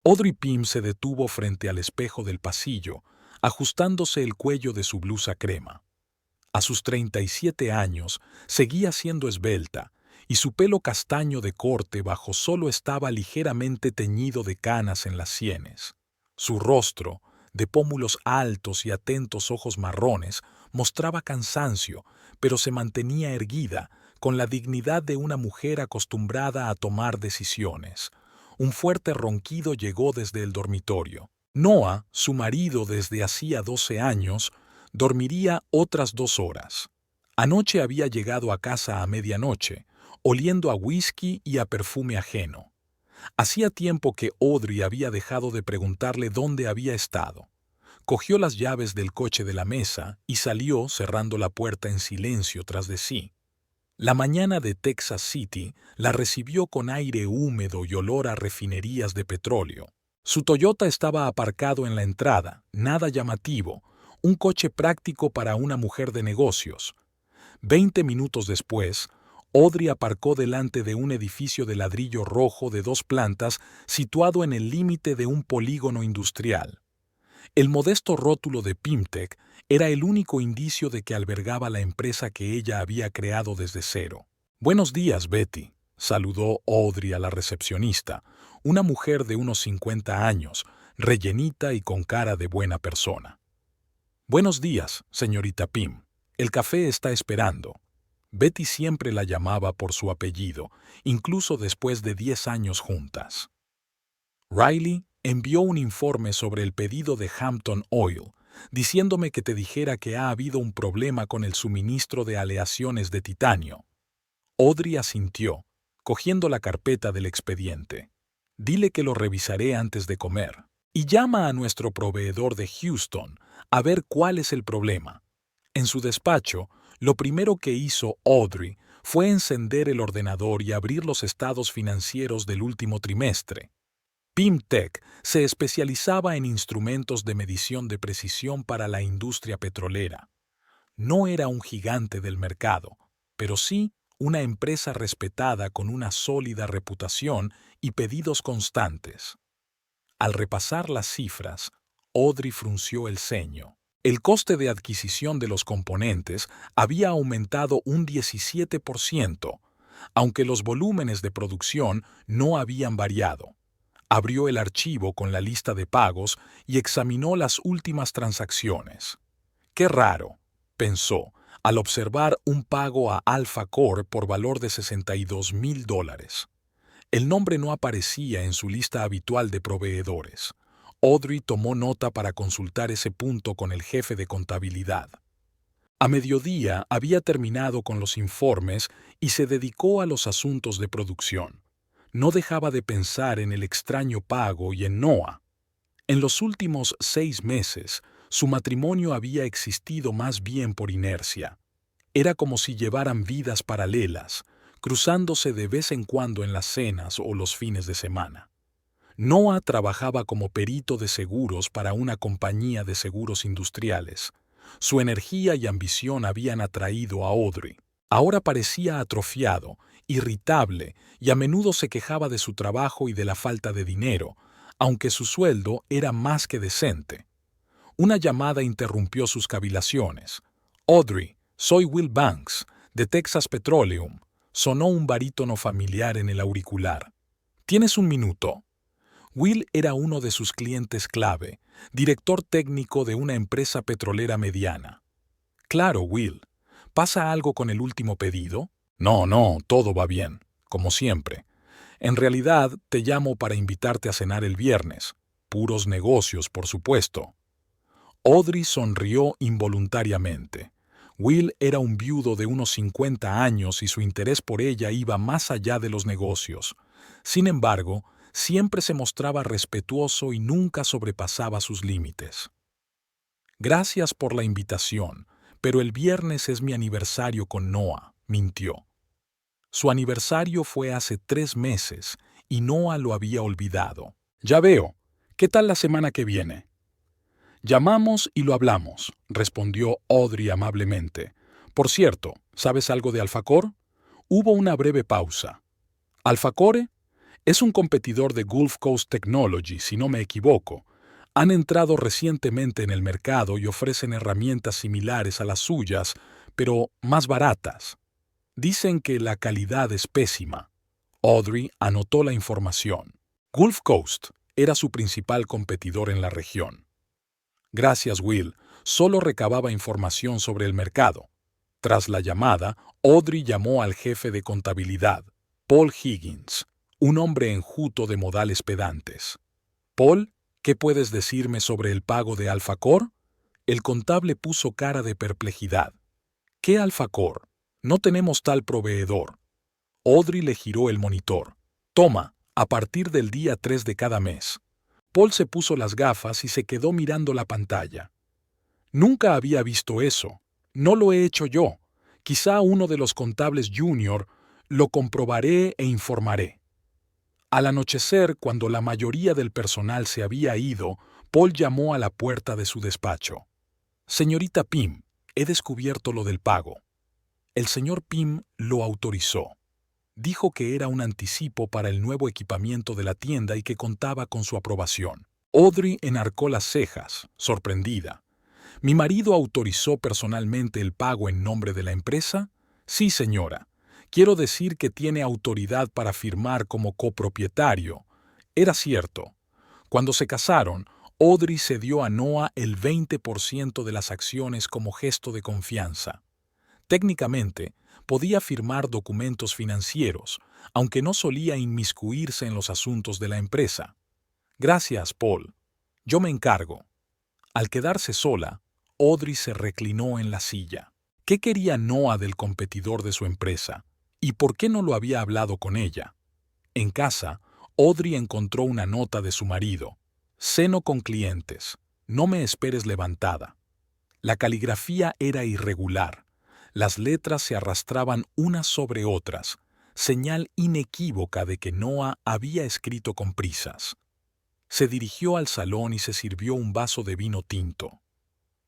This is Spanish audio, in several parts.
Audrey Pym se detuvo frente al espejo del pasillo, ajustándose el cuello de su blusa crema. A sus 37 años, seguía siendo esbelta, y su pelo castaño de corte bajo solo estaba ligeramente teñido de canas en las sienes. Su rostro, de pómulos altos y atentos ojos marrones, mostraba cansancio, pero se mantenía erguida, con la dignidad de una mujer acostumbrada a tomar decisiones. Un fuerte ronquido llegó desde el dormitorio. Noah, su marido desde hacía 12 años, dormiría otras 2 horas. Anoche había llegado a casa a medianoche, oliendo a whisky y a perfume ajeno. Hacía tiempo que Audrey había dejado de preguntarle dónde había estado. Cogió las llaves del coche de la mesa y salió cerrando la puerta en silencio tras de sí. La mañana de Texas City la recibió con aire húmedo y olor a refinerías de petróleo. Su Toyota estaba aparcado en la entrada, nada llamativo, un coche práctico para una mujer de negocios. 20 minutos después, Audrey aparcó delante de un edificio de ladrillo rojo de 2 plantas situado en el límite de un polígono industrial. El modesto rótulo de Pymtech era el único indicio de que albergaba la empresa que ella había creado desde cero. «Buenos días, Betty», saludó Audrey a la recepcionista, una mujer de unos 50 años, rellenita y con cara de buena persona. «Buenos días, señorita Pym. El café está esperando». Betty siempre la llamaba por su apellido, incluso después de 10 años juntas. «Riley envió un informe sobre el pedido de Hampton Oil, diciéndome que te dijera que ha habido un problema con el suministro de aleaciones de titanio». Audrey asintió, cogiendo la carpeta del expediente. «Dile que lo revisaré antes de comer. Y llama a nuestro proveedor de Houston a ver cuál es el problema». En su despacho, lo primero que hizo Audrey fue encender el ordenador y abrir los estados financieros del último trimestre. Pymtech se especializaba en instrumentos de medición de precisión para la industria petrolera. No era un gigante del mercado, pero sí una empresa respetada con una sólida reputación y pedidos constantes. Al repasar las cifras, Audrey frunció el ceño. El coste de adquisición de los componentes había aumentado un 17%, aunque los volúmenes de producción no habían variado. Abrió el archivo con la lista de pagos y examinó las últimas transacciones. «Qué raro», pensó, al observar un pago a Alpha Corp por valor de $62,000. El nombre no aparecía en su lista habitual de proveedores. Audrey tomó nota para consultar ese punto con el jefe de contabilidad. A mediodía había terminado con los informes y se dedicó a los asuntos de producción. No dejaba de pensar en el extraño pago y en Noah. En los últimos 6 meses, su matrimonio había existido más bien por inercia. Era como si llevaran vidas paralelas, cruzándose de vez en cuando en las cenas o los fines de semana. Noah trabajaba como perito de seguros para una compañía de seguros industriales. Su energía y ambición habían atraído a Audrey. Ahora parecía atrofiado, irritable, y a menudo se quejaba de su trabajo y de la falta de dinero, aunque su sueldo era más que decente. Una llamada interrumpió sus cavilaciones. «Audrey, soy Will Banks, de Texas Petroleum», sonó un barítono familiar en el auricular. «¿Tienes un minuto?» Will era uno de sus clientes clave, director técnico de una empresa petrolera mediana. «Claro, Will. ¿Pasa algo con el último pedido?» No, todo va bien, como siempre. En realidad, te llamo para invitarte a cenar el viernes. Puros negocios, por supuesto». Audrey sonrió involuntariamente. Will era un viudo de unos 50 años y su interés por ella iba más allá de los negocios. Sin embargo, siempre se mostraba respetuoso y nunca sobrepasaba sus límites. «Gracias por la invitación, pero el viernes es mi aniversario con Noah», mintió. Su aniversario fue hace 3 meses y Noah lo había olvidado. «Ya veo. ¿Qué tal la semana que viene?» «Llamamos y lo hablamos», respondió Audrey amablemente. «Por cierto, ¿sabes algo de Alpha Corp?» Hubo una breve pausa. «¿Alpha Corp? Es un competidor de Gulf Coast Technology, si no me equivoco. Han entrado recientemente en el mercado y ofrecen herramientas similares a las suyas, pero más baratas. Dicen que la calidad es pésima. Audrey anotó la información. Gulf Coast era su principal competidor en la región. Gracias, Will. Solo recababa información sobre el mercado. Tras la llamada, Audrey llamó al jefe de contabilidad, Paul Higgins, un hombre enjuto de modales pedantes. Paul, ¿qué puedes decirme sobre el pago de Alfacor? El contable puso cara de perplejidad. ¿Qué Alfacor? No tenemos tal proveedor. Audrey le giró el monitor. Toma, a partir del día 3 de cada mes. Paul se puso las gafas y se quedó mirando la pantalla. Nunca había visto eso. No lo he hecho yo. Quizá uno de los contables junior. Lo comprobaré e informaré. Al anochecer, cuando la mayoría del personal se había ido, Paul llamó a la puerta de su despacho. Señorita Pym, he descubierto lo del pago. El señor Pym lo autorizó. Dijo que era un anticipo para el nuevo equipamiento de la tienda y que contaba con su aprobación. Audrey enarcó las cejas, sorprendida. ¿Mi marido autorizó personalmente el pago en nombre de la empresa? Sí, señora. Quiero decir que tiene autoridad para firmar como copropietario. Era cierto. Cuando se casaron, Audrey cedió a Noah el 20% de las acciones como gesto de confianza. Técnicamente, podía firmar documentos financieros, aunque no solía inmiscuirse en los asuntos de la empresa. Gracias, Paul. Yo me encargo. Al quedarse sola, Audrey se reclinó en la silla. ¿Qué quería Noah del competidor de su empresa? ¿Y por qué no lo había hablado con ella? En casa, Audrey encontró una nota de su marido. Ceno con clientes. No me esperes levantada. La caligrafía era irregular. Las letras se arrastraban unas sobre otras, señal inequívoca de que Noah había escrito con prisas. Se dirigió al salón y se sirvió un vaso de vino tinto.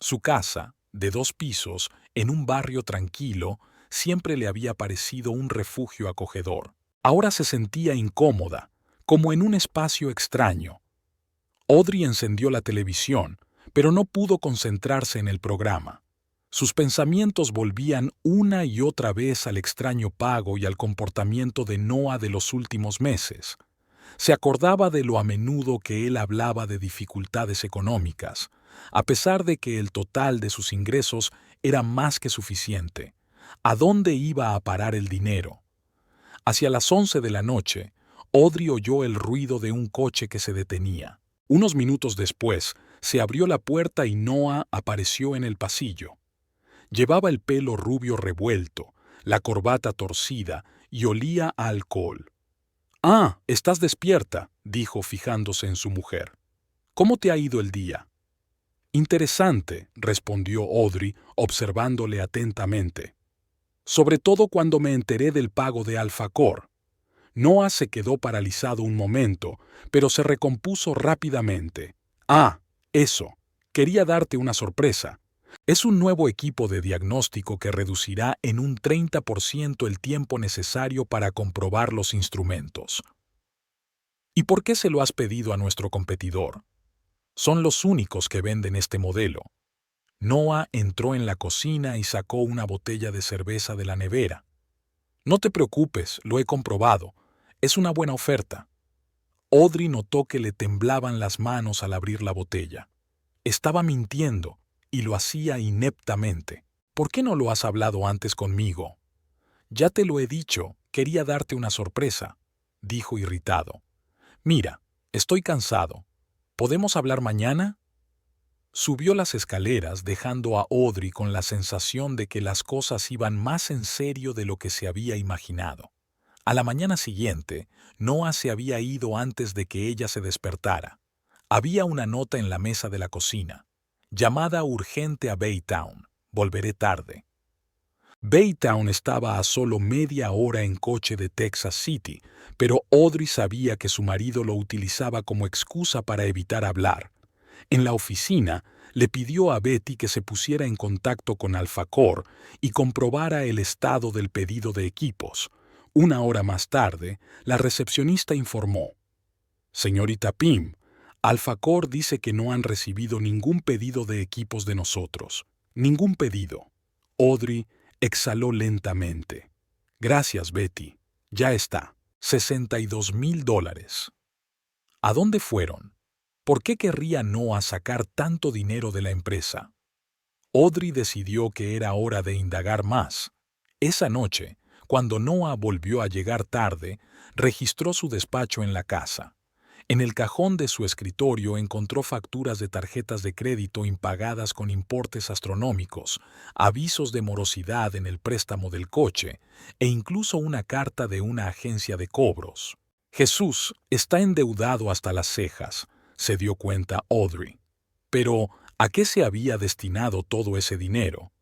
Su casa, de 2 pisos, en un barrio tranquilo, siempre le había parecido un refugio acogedor. Ahora se sentía incómoda, como en un espacio extraño. Audrey encendió la televisión, pero no pudo concentrarse en el programa. Sus pensamientos volvían una y otra vez al extraño pago y al comportamiento de Noah de los últimos meses. Se acordaba de lo a menudo que él hablaba de dificultades económicas, a pesar de que el total de sus ingresos era más que suficiente. ¿A dónde iba a parar el dinero? Hacia las 11 de la noche, Audrey oyó el ruido de un coche que se detenía. Unos minutos después, se abrió la puerta y Noah apareció en el pasillo. Llevaba el pelo rubio revuelto, la corbata torcida y olía a alcohol. «Ah, estás despierta», dijo fijándose en su mujer. «¿Cómo te ha ido el día?» «Interesante», respondió Audrey, observándole atentamente. «Sobre todo cuando me enteré del pago de Alfacor». Noah se quedó paralizado un momento, pero se recompuso rápidamente. «Ah, eso. Quería darte una sorpresa. Es un nuevo equipo de diagnóstico que reducirá en un 30% el tiempo necesario para comprobar los instrumentos». «¿Y por qué se lo has pedido a nuestro competidor?» «Son los únicos que venden este modelo». Noah entró en la cocina y sacó una botella de cerveza de la nevera. «No te preocupes, lo he comprobado. Es una buena oferta». Audrey notó que le temblaban las manos al abrir la botella. Estaba mintiendo, y lo hacía ineptamente. «¿Por qué no lo has hablado antes conmigo?» «Ya te lo he dicho, quería darte una sorpresa», dijo irritado. «Mira, estoy cansado. ¿Podemos hablar mañana?» Subió las escaleras dejando a Audrey con la sensación de que las cosas iban más en serio de lo que se había imaginado. A la mañana siguiente, Noah se había ido antes de que ella se despertara. Había una nota en la mesa de la cocina. «Llamada urgente a Baytown. Volveré tarde». Baytown estaba a solo media hora en coche de Texas City, pero Audrey sabía que su marido lo utilizaba como excusa para evitar hablar. En la oficina, le pidió a Betty que se pusiera en contacto con Alfacor y comprobara el estado del pedido de equipos. Una hora más tarde, la recepcionista informó: «Señorita Pym, Alfacor dice que no han recibido ningún pedido de equipos de nosotros. Ningún pedido». Audrey exhaló lentamente. «Gracias, Betty. Ya está. $62,000. ¿A dónde fueron? ¿Por qué querría Noah sacar tanto dinero de la empresa?» Audrey decidió que era hora de indagar más. Esa noche, cuando Noah volvió a llegar tarde, registró su despacho en la casa. En el cajón de su escritorio encontró facturas de tarjetas de crédito impagadas con importes astronómicos, avisos de morosidad en el préstamo del coche e incluso una carta de una agencia de cobros. «Jesús está endeudado hasta las cejas», se dio cuenta Audrey. Pero, ¿a qué se había destinado todo ese dinero?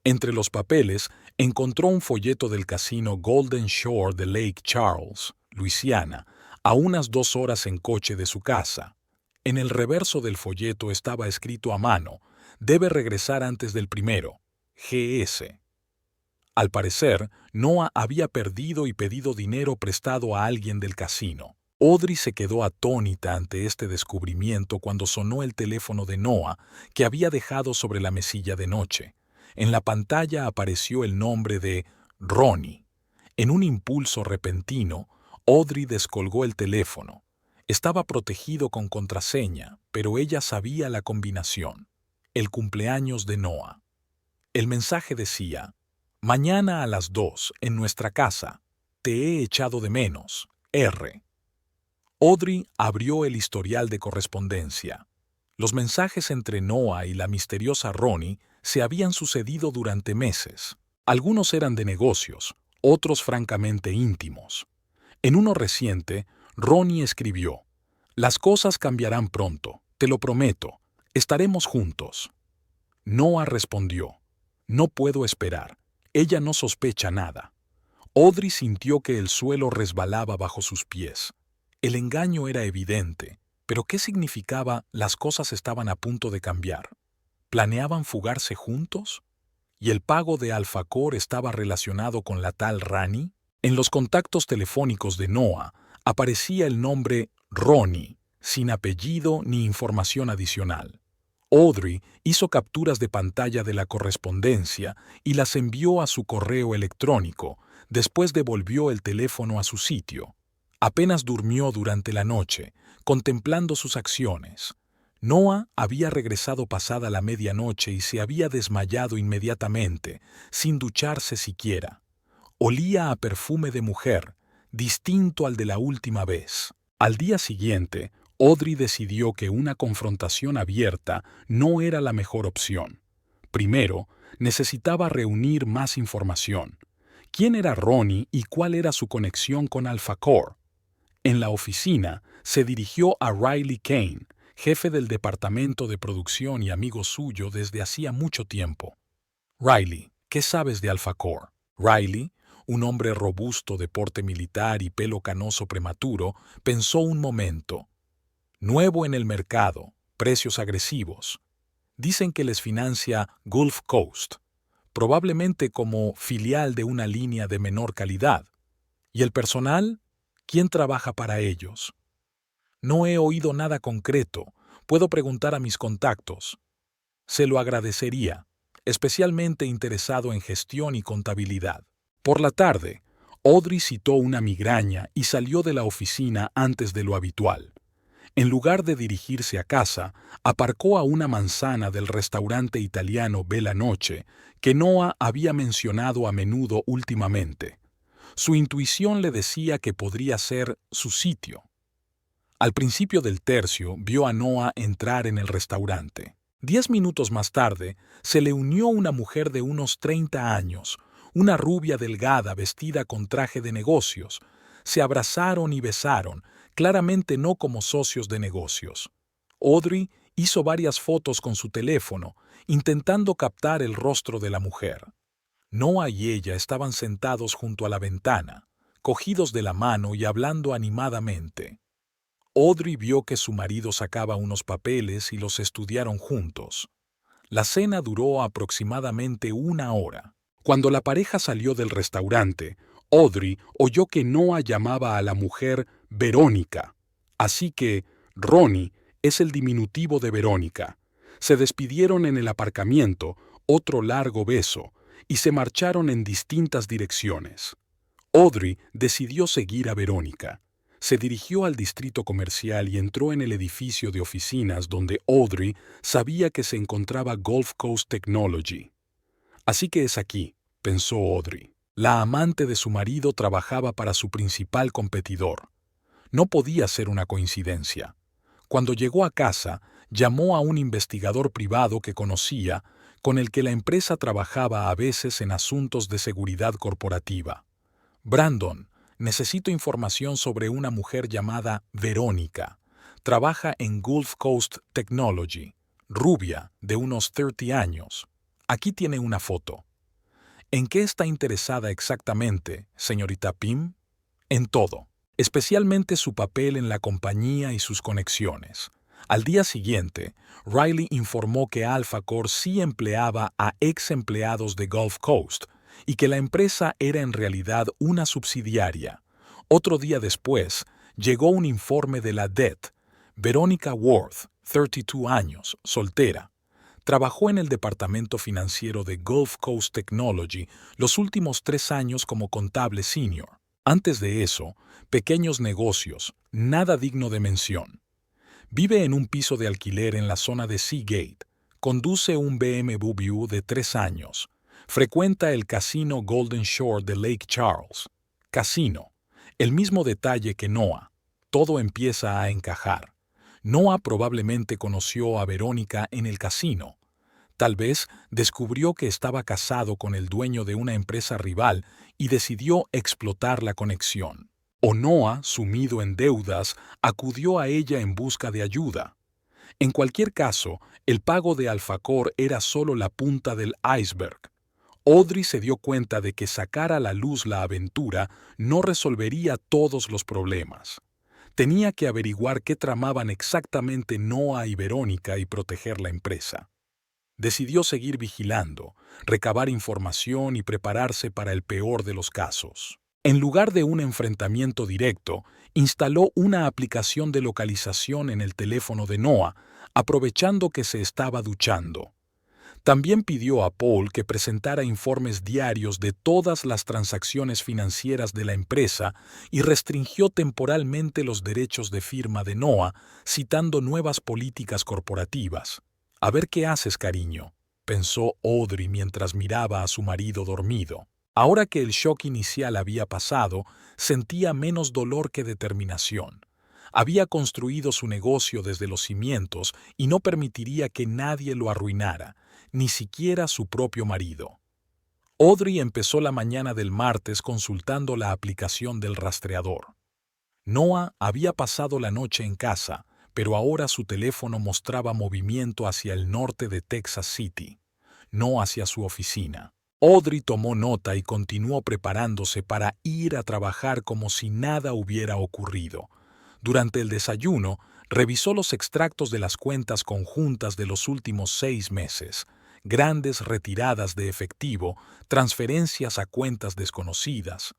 Entre los papeles encontró un folleto del casino Golden Shore de Lake Charles, Luisiana, a unas 2 horas en coche de su casa. En el reverso del folleto estaba escrito a mano: «Debe regresar antes del 1 GS». Al parecer, Noah había perdido y pedido dinero prestado a alguien del casino. Audrey se quedó atónita ante este descubrimiento cuando sonó el teléfono de Noah, que había dejado sobre la mesilla de noche. En la pantalla apareció el nombre de Ronnie. En un impulso repentino, Audrey descolgó el teléfono. Estaba protegido con contraseña, pero ella sabía la combinación: el cumpleaños de Noah. El mensaje decía: «Mañana a las 2 en nuestra casa. Te he echado de menos. R». Audrey abrió el historial de correspondencia. Los mensajes entre Noah y la misteriosa Ronnie se habían sucedido durante meses. Algunos eran de negocios, otros francamente íntimos. En uno reciente, Ronnie escribió: «Las cosas cambiarán pronto, te lo prometo, estaremos juntos». Noah respondió: «No puedo esperar, ella no sospecha nada». Audrey sintió que el suelo resbalaba bajo sus pies. El engaño era evidente, pero ¿qué significaba «las cosas estaban a punto de cambiar»? ¿Planeaban fugarse juntos? ¿Y el pago de Alfacor estaba relacionado con la tal Rani? En los contactos telefónicos de Noah aparecía el nombre Ronnie, sin apellido ni información adicional. Audrey hizo capturas de pantalla de la correspondencia y las envió a su correo electrónico. Después devolvió el teléfono a su sitio. Apenas durmió durante la noche, contemplando sus acciones. Noah había regresado pasada la medianoche y se había desmayado inmediatamente, sin ducharse siquiera. Olía a perfume de mujer, distinto al de la última vez. Al día siguiente, Audrey decidió que una confrontación abierta no era la mejor opción. Primero, necesitaba reunir más información. ¿Quién era Ronnie y cuál era su conexión con Alfacor? En la oficina, se dirigió a Riley Kane, jefe del departamento de producción y amigo suyo desde hacía mucho tiempo. «Riley, ¿qué sabes de Alfacor?» Riley, un hombre robusto de porte militar y pelo canoso prematuro, pensó un momento. «Nuevo en el mercado, precios agresivos. Dicen que les financia Gulf Coast, probablemente como filial de una línea de menor calidad. ¿Y el personal? ¿Quién trabaja para ellos?» «No he oído nada concreto. Puedo preguntar a mis contactos». Se lo agradecería, especialmente interesado en gestión y contabilidad. Por la tarde, Audrey citó una migraña y salió de la oficina antes de lo habitual. En lugar de dirigirse a casa, aparcó a una manzana del restaurante italiano Bella Noche, que Noah había mencionado a menudo últimamente. Su intuición le decía que podría ser su sitio. Al principio del tercio, vio a Noah entrar en el restaurante. 10 minutos más tarde, se le unió una mujer de unos 30 años, una rubia delgada vestida con traje de negocios. Se abrazaron y besaron, claramente no como socios de negocios. Audrey hizo varias fotos con su teléfono, intentando captar el rostro de la mujer. Noah y ella estaban sentados junto a la ventana, cogidos de la mano y hablando animadamente. Audrey vio que su marido sacaba unos papeles y los estudiaron juntos. La cena duró aproximadamente 1 hora. Cuando la pareja salió del restaurante, Audrey oyó que Noah llamaba a la mujer Verónica, así que Ronnie es el diminutivo de Verónica. Se despidieron en el aparcamiento, otro largo beso, y se marcharon en distintas direcciones. Audrey decidió seguir a Verónica. Se dirigió al distrito comercial y entró en el edificio de oficinas donde Audrey sabía que se encontraba Gulf Coast Technology. Así que es aquí, pensó Audrey. La amante de su marido trabajaba para su principal competidor. No podía ser una coincidencia. Cuando llegó a casa, llamó a un investigador privado que conocía, con el que la empresa trabajaba a veces en asuntos de seguridad corporativa. Brandon, necesito información sobre una mujer llamada Verónica. Trabaja en Gulf Coast Technology. Rubia, de unos 30 años. Aquí tiene una foto. ¿En qué está interesada exactamente, señorita Pym? En todo, especialmente su papel en la compañía y sus conexiones. Al día siguiente, Riley informó que Alpha Core sí empleaba a ex empleados de Gulf Coast y que la empresa era en realidad una subsidiaria. Otro día después, llegó un informe de la DET. Verónica Worth, 32 años, soltera. Trabajó en el departamento financiero de Gulf Coast Technology los últimos 3 años como contable senior. Antes de eso, pequeños negocios, nada digno de mención. Vive en un piso de alquiler en la zona de Seagate. Conduce un BMW de 3 años. Frecuenta el casino Golden Shore de Lake Charles. Casino. El mismo detalle que Noah. Todo empieza a encajar. Noah probablemente conoció a Verónica en el casino. Tal vez descubrió que estaba casado con el dueño de una empresa rival y decidió explotar la conexión. O Noah, sumido en deudas, acudió a ella en busca de ayuda. En cualquier caso, el pago de Alpha Core era solo la punta del iceberg. Audrey se dio cuenta de que sacar a la luz la aventura no resolvería todos los problemas. Tenía que averiguar qué tramaban exactamente Noah y Verónica y proteger la empresa. Decidió seguir vigilando, recabar información y prepararse para el peor de los casos. En lugar de un enfrentamiento directo, instaló una aplicación de localización en el teléfono de Noah, aprovechando que se estaba duchando. También pidió a Paul que presentara informes diarios de todas las transacciones financieras de la empresa y restringió temporalmente los derechos de firma de Noah, citando nuevas políticas corporativas. «A ver qué haces, cariño», pensó Audrey mientras miraba a su marido dormido. Ahora que el shock inicial había pasado, sentía menos dolor que determinación. Había construido su negocio desde los cimientos y no permitiría que nadie lo arruinara, ni siquiera su propio marido. Audrey empezó la mañana del martes consultando la aplicación del rastreador. Noah había pasado la noche en casa, pero ahora su teléfono mostraba movimiento hacia el norte de Texas City, no hacia su oficina. Audrey tomó nota y continuó preparándose para ir a trabajar como si nada hubiera ocurrido. Durante el desayuno, revisó los extractos de las cuentas conjuntas de los últimos 6 meses, grandes retiradas de efectivo, transferencias a cuentas desconocidas.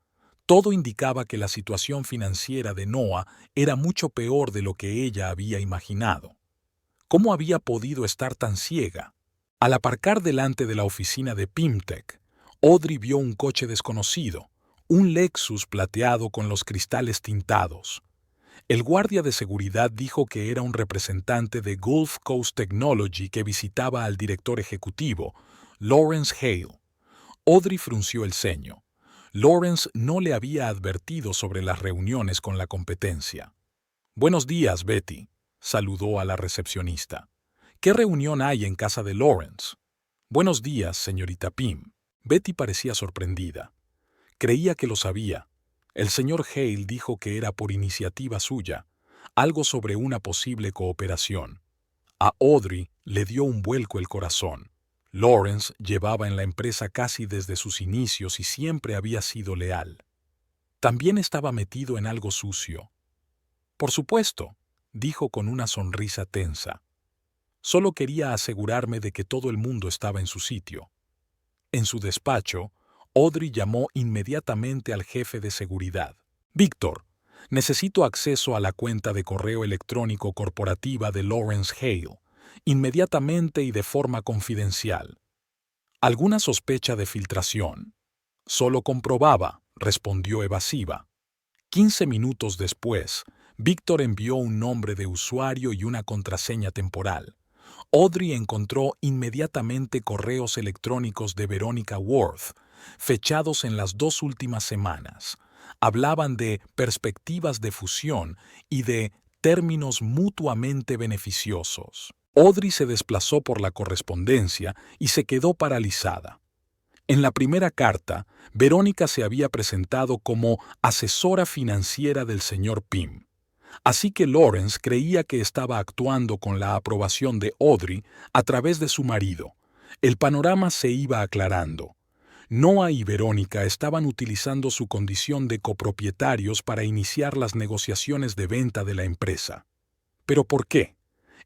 Todo indicaba que la situación financiera de Noah era mucho peor de lo que ella había imaginado. ¿Cómo había podido estar tan ciega? Al aparcar delante de la oficina de Pymtech, Audrey vio un coche desconocido, un Lexus plateado con los cristales tintados. El guardia de seguridad dijo que era un representante de Gulf Coast Technology que visitaba al director ejecutivo, Lawrence Hale. Audrey frunció el ceño. Lawrence no le había advertido sobre las reuniones con la competencia. «Buenos días, Betty», saludó a la recepcionista. «¿Qué reunión hay en casa de Lawrence?» «Buenos días, señorita Pym». Betty parecía sorprendida. Creía que lo sabía. El señor Hale dijo que era por iniciativa suya, algo sobre una posible cooperación. A Audrey le dio un vuelco el corazón. Lawrence llevaba en la empresa casi desde sus inicios y siempre había sido leal. También estaba metido en algo sucio. «Por supuesto», dijo con una sonrisa tensa. «Solo quería asegurarme de que todo el mundo estaba en su sitio». En su despacho, Audrey llamó inmediatamente al jefe de seguridad. «Víctor, necesito acceso a la cuenta de correo electrónico corporativa de Lawrence Hale, inmediatamente y de forma confidencial. ¿Alguna sospecha de filtración?» «Solo comprobaba», respondió evasiva. 15 minutos después, Víctor envió un nombre de usuario y una contraseña temporal. Audrey encontró inmediatamente correos electrónicos de Veronica Worth, fechados en las 2 últimas semanas. Hablaban de perspectivas de fusión y de términos mutuamente beneficiosos. Audrey se desplazó por la correspondencia y se quedó paralizada. En la primera carta, Verónica se había presentado como asesora financiera del señor Pym. Así que Lawrence creía que estaba actuando con la aprobación de Audrey a través de su marido. El panorama se iba aclarando. Noah y Verónica estaban utilizando su condición de copropietarios para iniciar las negociaciones de venta de la empresa. ¿Pero por qué?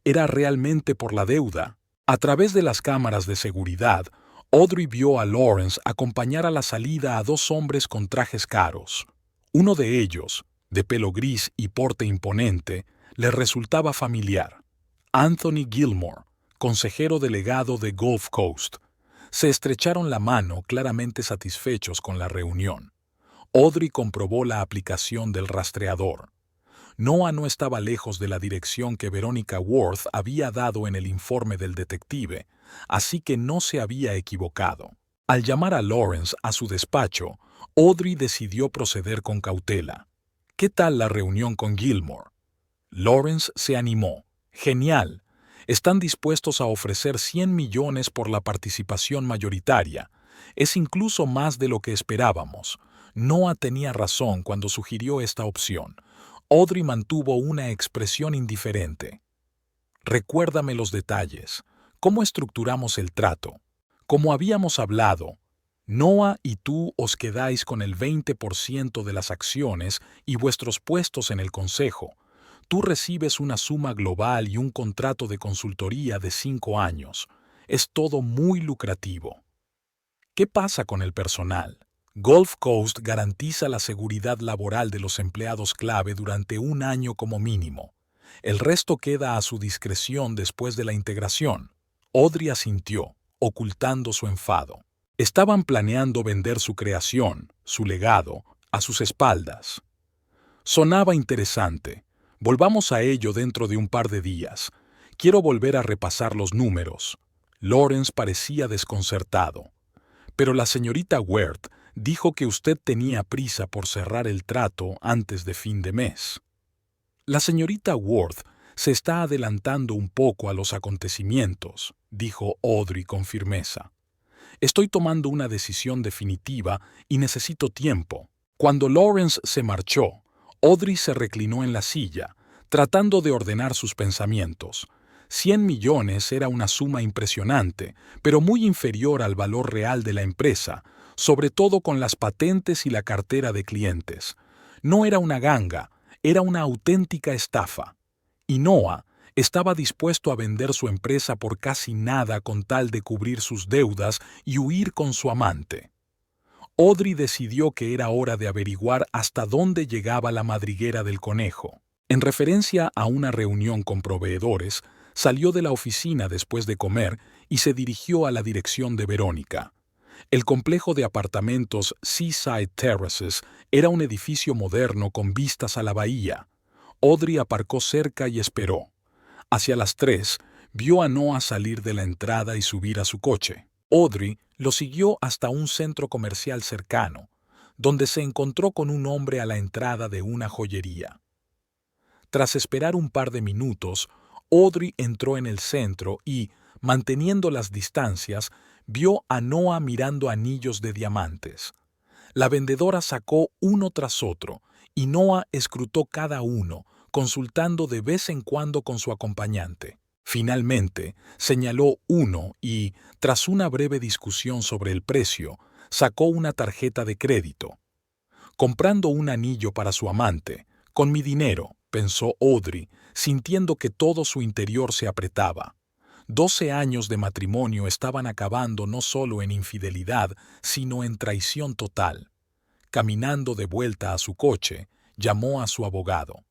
¿Era realmente por la deuda? A través de las cámaras de seguridad, Audrey vio a Lawrence acompañar a la salida a 2 hombres con trajes caros. Uno de ellos, de pelo gris y porte imponente, le resultaba familiar. Anthony Gilmore, consejero delegado de Gulf Coast. Se estrecharon la mano, claramente satisfechos con la reunión. Audrey comprobó la aplicación del rastreador. Noah no estaba lejos de la dirección que Veronica Worth había dado en el informe del detective, así que no se había equivocado. Al llamar a Lawrence a su despacho, Audrey decidió proceder con cautela. ¿Qué tal la reunión con Gilmore? Lawrence se animó. Genial. Están dispuestos a ofrecer 100 millones por la participación mayoritaria. Es incluso más de lo que esperábamos. Noah tenía razón cuando sugirió esta opción. Audrey mantuvo una expresión indiferente. Recuérdame los detalles. ¿Cómo estructuramos el trato? Como habíamos hablado, Noah y tú os quedáis con el 20% de las acciones y vuestros puestos en el consejo. Tú recibes una suma global y un contrato de consultoría de 5 años. Es todo muy lucrativo. ¿Qué pasa con el personal? Gulf Coast garantiza la seguridad laboral de los empleados clave durante 1 año como mínimo. El resto queda a su discreción después de la integración. Audrey asintió, ocultando su enfado. Estaban planeando vender su creación, su legado, a sus espaldas. Sonaba interesante. Volvamos a ello dentro de un par de días. Quiero volver a repasar los números. Lawrence parecía desconcertado. Pero la señorita Worth dijo que usted tenía prisa por cerrar el trato antes de fin de mes. La señorita Worth se está adelantando un poco a los acontecimientos, dijo Audrey con firmeza. Estoy tomando una decisión definitiva y necesito tiempo. Cuando Lawrence se marchó, Audrey se reclinó en la silla, tratando de ordenar sus pensamientos. 100 millones era una suma impresionante, pero muy inferior al valor real de la empresa, sobre todo con las patentes y la cartera de clientes. No era una ganga, era una auténtica estafa. Y Noah estaba dispuesto a vender su empresa por casi nada con tal de cubrir sus deudas y huir con su amante. Audrey decidió que era hora de averiguar hasta dónde llegaba la madriguera del conejo. En referencia a una reunión con proveedores, salió de la oficina después de comer y se dirigió a la dirección de Verónica. El complejo de apartamentos Seaside Terraces era un edificio moderno con vistas a la bahía. Audrey aparcó cerca y esperó. Hacia las 3, vio a Noah salir de la entrada y subir a su coche. Audrey lo siguió hasta un centro comercial cercano, donde se encontró con un hombre a la entrada de una joyería. Tras esperar un par de minutos, Audrey entró en el centro y, manteniendo las distancias, vio a Noah mirando anillos de diamantes. La vendedora sacó uno tras otro, y Noah escrutó cada uno, consultando de vez en cuando con su acompañante. Finalmente, señaló uno y, tras una breve discusión sobre el precio, sacó una tarjeta de crédito. Comprando un anillo para su amante, con mi dinero, pensó Audrey, sintiendo que todo su interior se apretaba. 12 años de matrimonio estaban acabando no solo en infidelidad, sino en traición total. Caminando de vuelta a su coche, llamó a su abogado.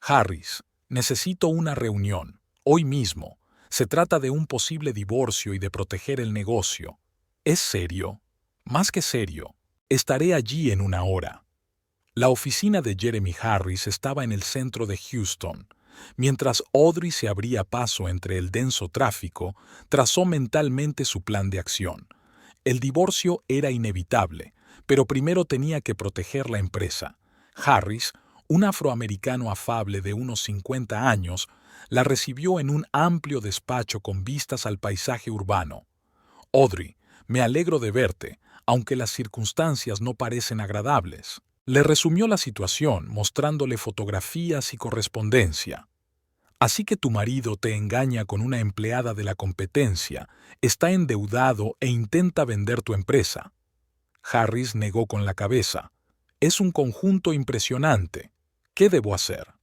Harris, necesito una reunión, hoy mismo. Se trata de un posible divorcio y de proteger el negocio. ¿Es serio? Más que serio. Estaré allí en una hora. La oficina de Jeremy Harris estaba en el centro de Houston. Mientras Audrey se abría paso entre el denso tráfico, trazó mentalmente su plan de acción. El divorcio era inevitable, pero primero tenía que proteger la empresa. Harris, un afroamericano afable de unos 50 años, la recibió en un amplio despacho con vistas al paisaje urbano. Audrey, me alegro de verte, aunque las circunstancias no parecen agradables. Le resumió la situación, mostrándole fotografías y correspondencia. Así que tu marido te engaña con una empleada de la competencia, está endeudado e intenta vender tu empresa. Harris negó con la cabeza. Es un conjunto impresionante. ¿Qué debo hacer?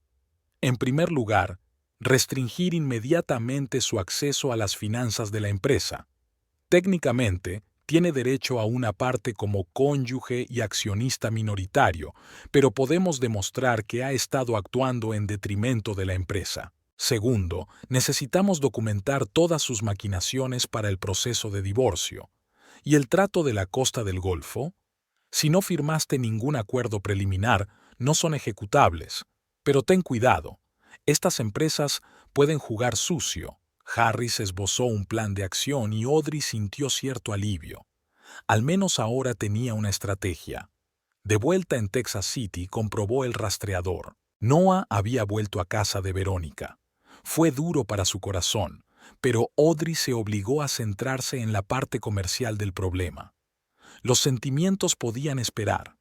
En primer lugar, restringir inmediatamente su acceso a las finanzas de la empresa. Técnicamente, tiene derecho a una parte como cónyuge y accionista minoritario, pero podemos demostrar que ha estado actuando en detrimento de la empresa. Segundo, necesitamos documentar todas sus maquinaciones para el proceso de divorcio. ¿Y el trato de la Costa del Golfo? Si no firmaste ningún acuerdo preliminar, no son ejecutables. Pero ten cuidado, estas empresas pueden jugar sucio. Harris esbozó un plan de acción y Audrey sintió cierto alivio. Al menos ahora tenía una estrategia. De vuelta en Texas City, comprobó el rastreador. Noah había vuelto a casa de Verónica. Fue duro para su corazón, pero Audrey se obligó a centrarse en la parte comercial del problema. Los sentimientos podían esperar.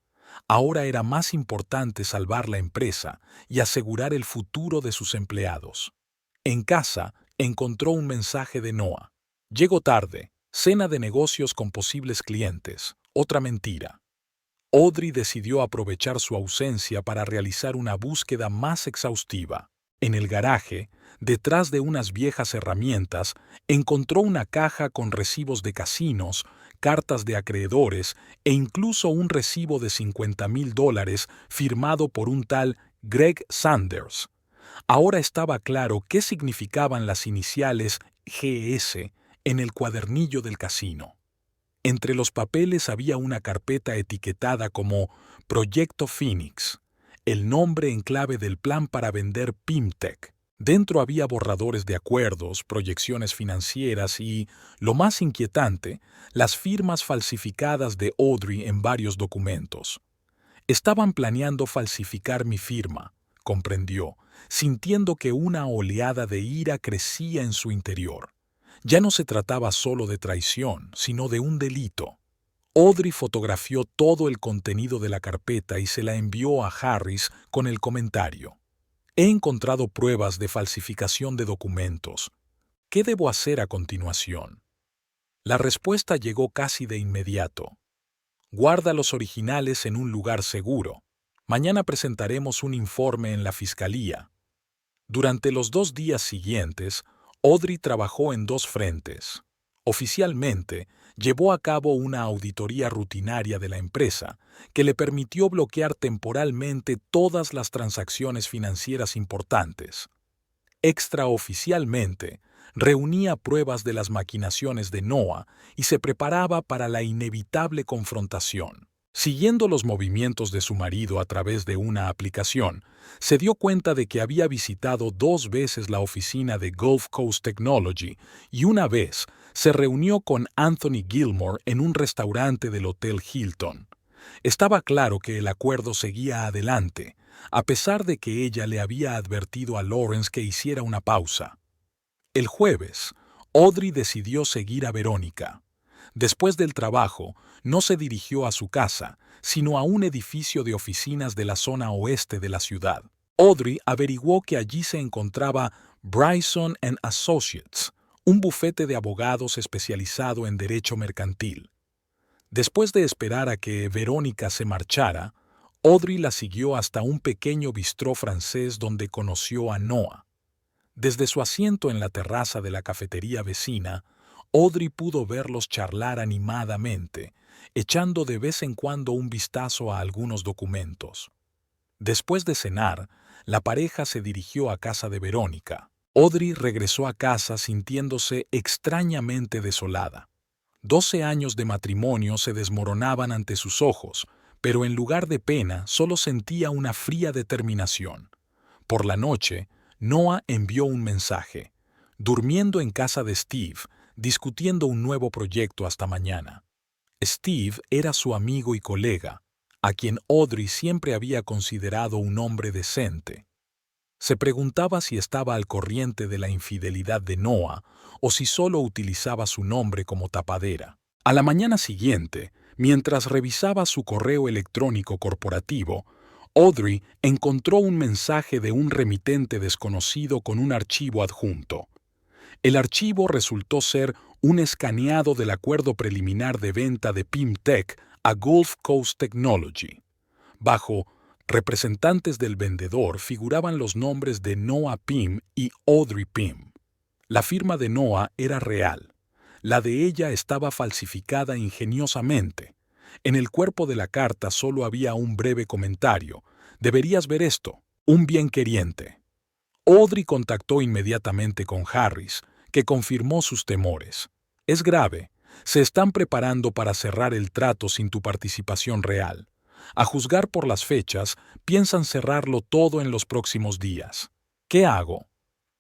Ahora era más importante salvar la empresa y asegurar el futuro de sus empleados. En casa, encontró un mensaje de Noah. Llego tarde, cena de negocios con posibles clientes, otra mentira. Audrey decidió aprovechar su ausencia para realizar una búsqueda más exhaustiva. En el garaje, detrás de unas viejas herramientas, encontró una caja con recibos de casinos, cartas de acreedores e incluso un recibo de $50,000 firmado por un tal Greg Sanders. Ahora estaba claro qué significaban las iniciales GS en el cuadernillo del casino. Entre los papeles había una carpeta etiquetada como Proyecto Phoenix, el nombre en clave del plan para vender Pimtech. Dentro había borradores de acuerdos, proyecciones financieras y, lo más inquietante, las firmas falsificadas de Audrey en varios documentos. Estaban planeando falsificar mi firma, comprendió, sintiendo que una oleada de ira crecía en su interior. Ya no se trataba solo de traición, sino de un delito. Audrey fotografió todo el contenido de la carpeta y se la envió a Harris con el comentario. He encontrado pruebas de falsificación de documentos. ¿Qué debo hacer a continuación? La respuesta llegó casi de inmediato. Guarda los originales en un lugar seguro. Mañana presentaremos un informe en la fiscalía. Durante los 2 días siguientes, Audrey trabajó en 2 frentes. Oficialmente, llevó a cabo una auditoría rutinaria de la empresa que le permitió bloquear temporalmente todas las transacciones financieras importantes. Extraoficialmente, reunía pruebas de las maquinaciones de Noah y se preparaba para la inevitable confrontación. Siguiendo los movimientos de su marido a través de una aplicación, se dio cuenta de que había visitado 2 veces la oficina de Gulf Coast Technology y una vez se reunió con Anthony Gilmore en un restaurante del Hotel Hilton. Estaba claro que el acuerdo seguía adelante, a pesar de que ella le había advertido a Lawrence que hiciera una pausa. El jueves, Audrey decidió seguir a Verónica. Después del trabajo, no se dirigió a su casa, sino a un edificio de oficinas de la zona oeste de la ciudad. Audrey averiguó que allí se encontraba Bryson & Associates, un bufete de abogados especializado en derecho mercantil. Después de esperar a que Verónica se marchara, Audrey la siguió hasta un pequeño bistró francés donde conoció a Noah. Desde su asiento en la terraza de la cafetería vecina, Audrey pudo verlos charlar animadamente, echando de vez en cuando un vistazo a algunos documentos. Después de cenar, la pareja se dirigió a casa de Verónica. Audrey regresó a casa sintiéndose extrañamente desolada. 12 años de matrimonio se desmoronaban ante sus ojos, pero en lugar de pena solo sentía una fría determinación. Por la noche, Noah envió un mensaje, durmiendo en casa de Steve, discutiendo un nuevo proyecto hasta mañana. Steve era su amigo y colega, a quien Audrey siempre había considerado un hombre decente. Se preguntaba si estaba al corriente de la infidelidad de Noah o si solo utilizaba su nombre como tapadera. A la mañana siguiente, mientras revisaba su correo electrónico corporativo, Audrey encontró un mensaje de un remitente desconocido con un archivo adjunto. El archivo resultó ser un escaneado del acuerdo preliminar de venta de PIMTech a Gulf Coast Technology. Bajo representantes del vendedor figuraban los nombres de Noah Pym y Audrey Pym. La firma de Noah era real. La de ella estaba falsificada ingeniosamente. En el cuerpo de la carta solo había un breve comentario. «Deberías ver esto. Un bienqueriente». Audrey contactó inmediatamente con Harris, que confirmó sus temores. «Es grave. Se están preparando para cerrar el trato sin tu participación real. A juzgar por las fechas, piensan cerrarlo todo en los próximos días. ¿Qué hago?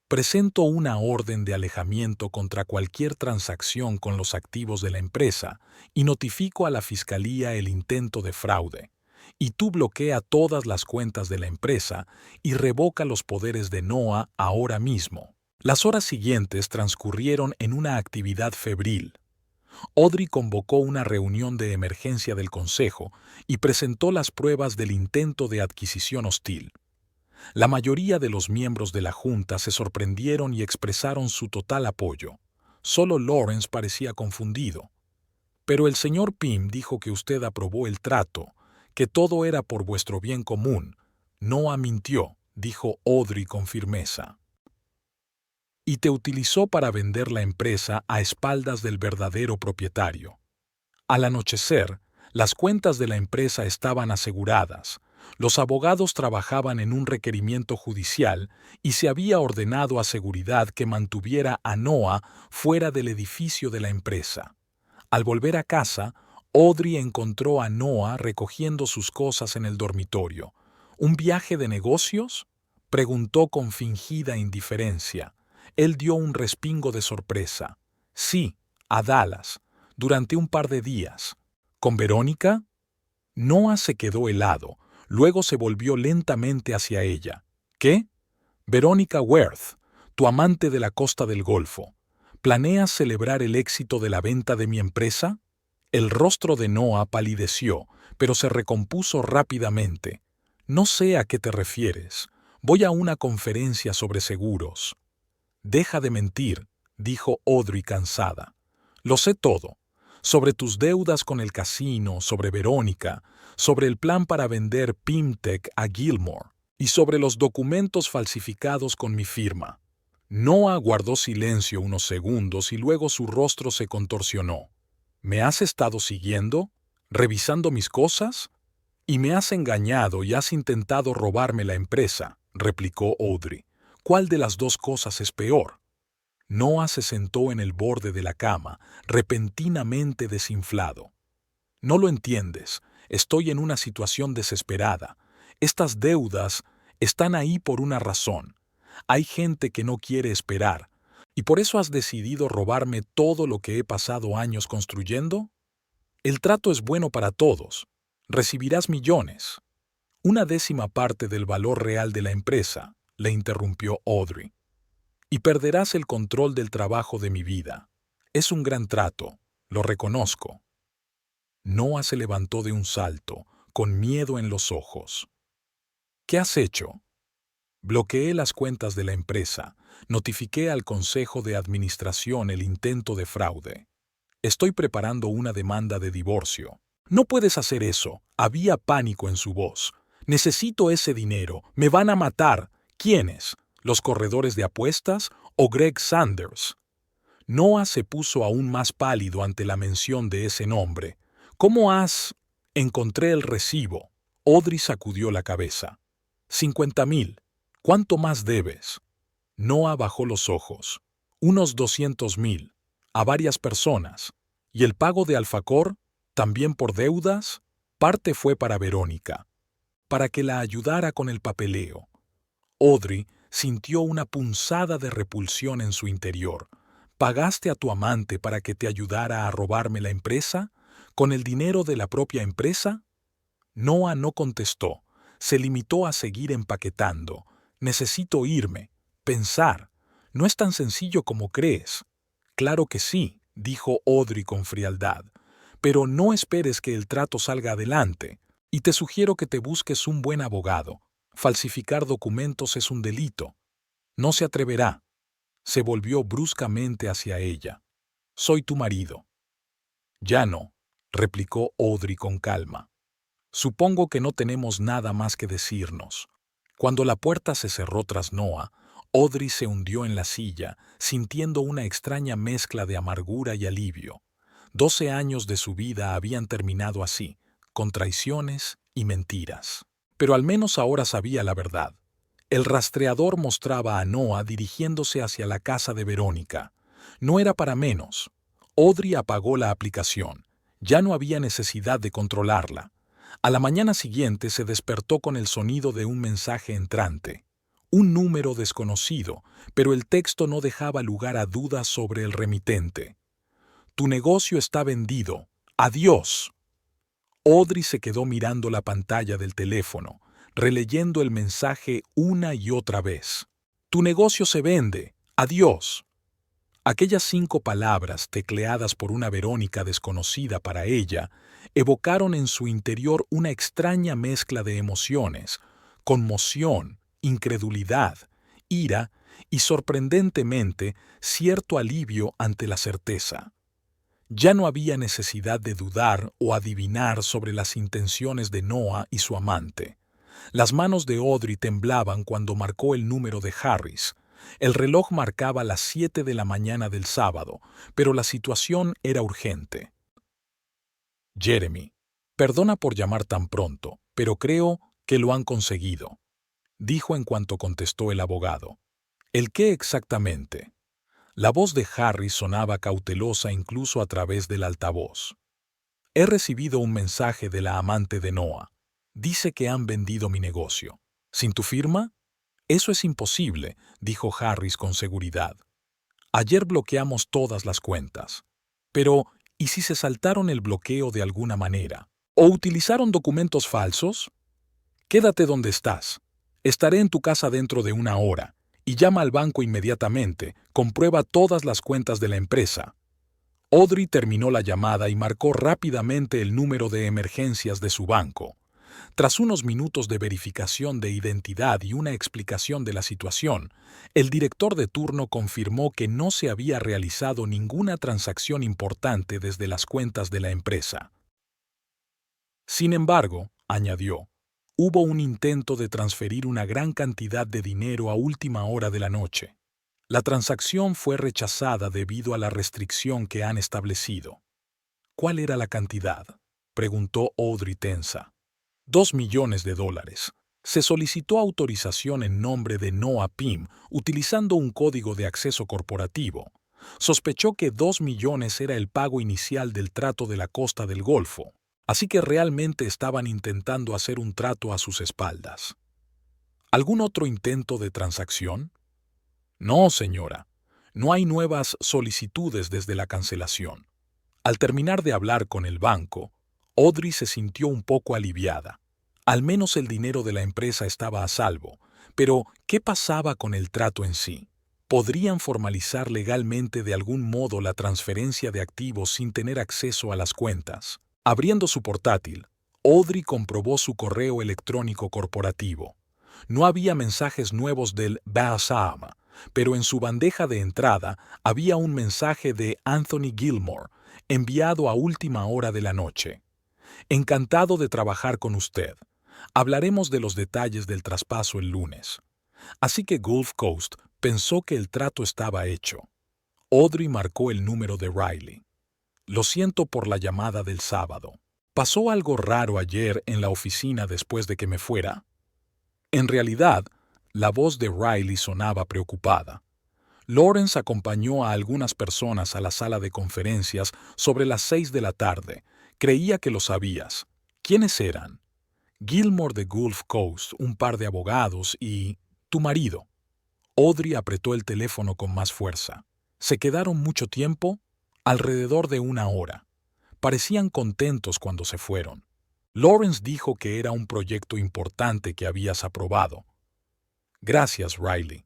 Presento una orden de alejamiento contra cualquier transacción con los activos de la empresa y notifico a la Fiscalía el intento de fraude. Y tú bloquea todas las cuentas de la empresa y revoca los poderes de Noah ahora mismo». Las horas siguientes transcurrieron en una actividad febril. Audrey convocó una reunión de emergencia del Consejo y presentó las pruebas del intento de adquisición hostil. La mayoría de los miembros de la Junta se sorprendieron y expresaron su total apoyo. Solo Lawrence parecía confundido. «Pero el señor Pym dijo que usted aprobó el trato, que todo era por vuestro bien común». «Noah mintió», dijo Audrey con firmeza. «Y te utilizó para vender la empresa a espaldas del verdadero propietario». Al anochecer, las cuentas de la empresa estaban aseguradas, los abogados trabajaban en un requerimiento judicial y se había ordenado a seguridad que mantuviera a Noah fuera del edificio de la empresa. Al volver a casa, Audrey encontró a Noah recogiendo sus cosas en el dormitorio. «¿Un viaje de negocios?», preguntó con fingida indiferencia. Él dio un respingo de sorpresa. «Sí, a Dallas, durante un par de días». «¿Con Verónica?». Noah se quedó helado, luego se volvió lentamente hacia ella. «¿Qué?». «Verónica Worth, tu amante de la costa del Golfo. ¿Planeas celebrar el éxito de la venta de mi empresa?». El rostro de Noah palideció, pero se recompuso rápidamente. «No sé a qué te refieres. Voy a una conferencia sobre seguros». «Deja de mentir», dijo Audrey cansada. «Lo sé todo. Sobre tus deudas con el casino, sobre Verónica, sobre el plan para vender PIMTech a Gilmore y sobre los documentos falsificados con mi firma». Noah guardó silencio unos segundos y luego su rostro se contorsionó. «¿Me has estado siguiendo? ¿Revisando mis cosas? Y me has engañado y has intentado robarme la empresa», replicó Audrey. «¿Cuál de las dos cosas es peor?». Noah se sentó en el borde de la cama, repentinamente desinflado. «No lo entiendes. Estoy en una situación desesperada. Estas deudas están ahí por una razón. Hay gente que no quiere esperar. ¿Y por eso has decidido robarme todo lo que he pasado años construyendo? El trato es bueno para todos. Recibirás millones». «Una décima parte del valor real de la empresa», le interrumpió Audrey. «Y perderás el control del trabajo de mi vida. Es un gran trato, lo reconozco». Noah se levantó de un salto, con miedo en los ojos. «¿Qué has hecho?». «Bloqueé las cuentas de la empresa. Notifiqué al Consejo de Administración el intento de fraude. Estoy preparando una demanda de divorcio». «No puedes hacer eso». Había pánico en su voz. «Necesito ese dinero. Me van a matar». «¿Quiénes?». ¿Los corredores de apuestas o Greg Sanders? Noah se puso aún más pálido ante la mención de ese nombre. ¿Cómo has...? Encontré el recibo. Audrey sacudió la cabeza. 50,000. ¿Cuánto más debes? Noah bajó los ojos. Unos 200,000. A varias personas. ¿Y el pago de Alfacor? ¿También por deudas? Parte fue para Verónica, para que la ayudara con el papeleo. Audrey sintió una punzada de repulsión en su interior. ¿Pagaste a tu amante para que te ayudara a robarme la empresa? ¿Con el dinero de la propia empresa? Noah no contestó. Se limitó a seguir empaquetando. Necesito irme. Pensar. No es tan sencillo como crees. Claro que sí, dijo Audrey con frialdad. Pero no esperes que el trato salga adelante. Y te sugiero que te busques un buen abogado. Falsificar documentos es un delito. No se atreverá. Se volvió bruscamente hacia ella. Soy tu marido. Ya no, replicó Audrey con calma. Supongo que no tenemos nada más que decirnos. Cuando la puerta se cerró tras Noah, Audrey se hundió en la silla, sintiendo una extraña mezcla de amargura y alivio. 12 años de su vida habían terminado así, con traiciones y mentiras. Pero al menos ahora sabía la verdad. El rastreador mostraba a Noah dirigiéndose hacia la casa de Verónica. No era para menos. Audrey apagó la aplicación. Ya no había necesidad de controlarla. A la mañana siguiente se despertó con el sonido de un mensaje entrante. Un número desconocido, pero el texto no dejaba lugar a dudas sobre el remitente. Tu negocio está vendido. ¡Adiós! Audrey se quedó mirando la pantalla del teléfono, releyendo el mensaje una y otra vez. Tu negocio se vende. ¡Adiós! Aquellas 5 palabras, tecleadas por una Verónica desconocida para ella, evocaron en su interior una extraña mezcla de emociones: conmoción, incredulidad, ira y, sorprendentemente, cierto alivio ante la certeza. Ya no había necesidad de dudar o adivinar sobre las intenciones de Noah y su amante. Las manos de Audrey temblaban cuando marcó el número de Harris. El reloj marcaba las 7 de la mañana del sábado, pero la situación era urgente. Jeremy, perdona por llamar tan pronto, pero creo que lo han conseguido, dijo en cuanto contestó el abogado. ¿El qué exactamente? La voz de Harris sonaba cautelosa incluso a través del altavoz. He recibido un mensaje de la amante de Noah. Dice que han vendido mi negocio. ¿Sin tu firma? Eso es imposible, dijo Harris con seguridad. Ayer bloqueamos todas las cuentas. Pero, ¿y si se saltaron el bloqueo de alguna manera? ¿O utilizaron documentos falsos? Quédate donde estás. Estaré en tu casa dentro de 1 hora. Y llama al banco inmediatamente. Comprueba todas las cuentas de la empresa. Audrey terminó la llamada y marcó rápidamente el número de emergencias de su banco. Tras unos minutos de verificación de identidad y una explicación de la situación, el director de turno confirmó que no se había realizado ninguna transacción importante desde las cuentas de la empresa. Sin embargo, añadió, hubo un intento de transferir una gran cantidad de dinero a última hora de la noche. La transacción fue rechazada debido a la restricción que han establecido. ¿Cuál era la cantidad?, preguntó Audrey tensa. $2 millones. Se solicitó autorización en nombre de Noah Pym utilizando un código de acceso corporativo. Sospechó que 2 millones era el pago inicial del trato de la Costa del Golfo, así que realmente estaban intentando hacer un trato a sus espaldas. ¿Algún otro intento de transacción? No, señora. No hay nuevas solicitudes desde la cancelación. Al terminar de hablar con el banco, Audrey se sintió un poco aliviada. Al menos el dinero de la empresa estaba a salvo. Pero, ¿qué pasaba con el trato en sí? ¿Podrían formalizar legalmente de algún modo la transferencia de activos sin tener acceso a las cuentas? Abriendo su portátil, Audrey comprobó su correo electrónico corporativo. No había mensajes nuevos del BASAM, pero en su bandeja de entrada había un mensaje de Anthony Gilmore, enviado a última hora de la noche. Encantado de trabajar con usted. Hablaremos de los detalles del traspaso el lunes. Así que Gulf Coast pensó que el trato estaba hecho. Audrey marcó el número de Riley. Lo siento por la llamada del sábado. ¿Pasó algo raro ayer en la oficina después de que me fuera? En realidad, la voz de Riley sonaba preocupada. Lawrence acompañó a algunas personas a la sala de conferencias sobre las 6 de la tarde. Creía que lo sabías. ¿Quiénes eran? Gilmore de Gulf Coast, un par de abogados y... tu marido. Audrey apretó el teléfono con más fuerza. ¿Se quedaron mucho tiempo? Alrededor de 1 hora. Parecían contentos cuando se fueron. Lawrence dijo que era un proyecto importante que habías aprobado. Gracias, Riley.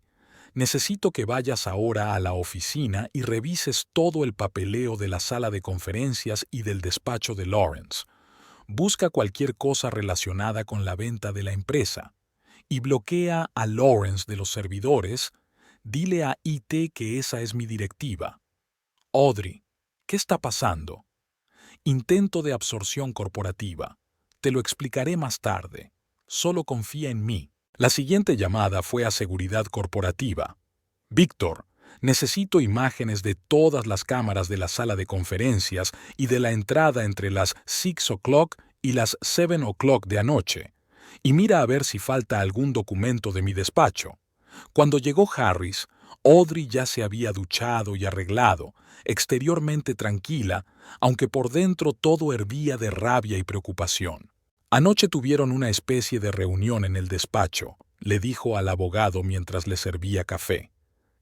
Necesito que vayas ahora a la oficina y revises todo el papeleo de la sala de conferencias y del despacho de Lawrence. Busca cualquier cosa relacionada con la venta de la empresa y bloquea a Lawrence de los servidores. Dile a IT que esa es mi directiva. Audrey, ¿qué está pasando? Intento de absorción corporativa. Te lo explicaré más tarde. Solo confía en mí. La siguiente llamada fue a seguridad corporativa. Víctor, necesito imágenes de todas las cámaras de la sala de conferencias y de la entrada entre las 6 o'clock y las 7 o'clock de anoche. Y mira a ver si falta algún documento de mi despacho. Cuando llegó Harris, Audrey ya se había duchado y arreglado, exteriormente tranquila, aunque por dentro todo hervía de rabia y preocupación. Anoche tuvieron una especie de reunión en el despacho, le dijo al abogado mientras le servía café.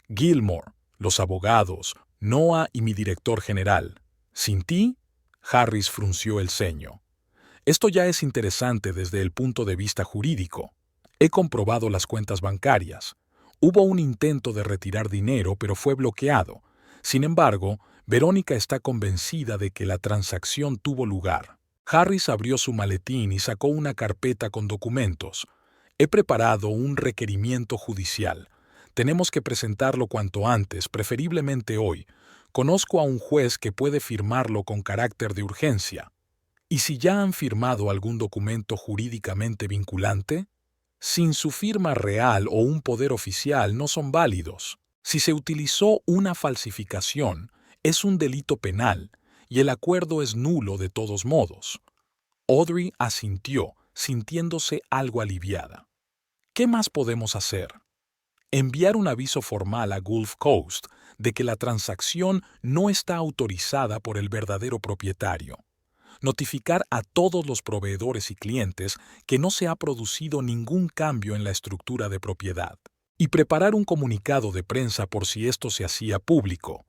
Gilmore, los abogados, Noah y mi director general. ¿Sin ti? Harris frunció el ceño. Esto ya es interesante desde el punto de vista jurídico. He comprobado las cuentas bancarias. Hubo un intento de retirar dinero, pero fue bloqueado. Sin embargo, Verónica está convencida de que la transacción tuvo lugar. Harris abrió su maletín y sacó una carpeta con documentos. He preparado un requerimiento judicial. Tenemos que presentarlo cuanto antes, preferiblemente hoy. Conozco a un juez que puede firmarlo con carácter de urgencia. ¿Y si ya han firmado algún documento jurídicamente vinculante? Sin su firma real o un poder oficial no son válidos. Si se utilizó una falsificación, es un delito penal y el acuerdo es nulo de todos modos. Audrey asintió, sintiéndose algo aliviada. ¿Qué más podemos hacer? Enviar un aviso formal a Gulf Coast de que la transacción no está autorizada por el verdadero propietario. Notificar a todos los proveedores y clientes que no se ha producido ningún cambio en la estructura de propiedad. Y preparar un comunicado de prensa por si esto se hacía público.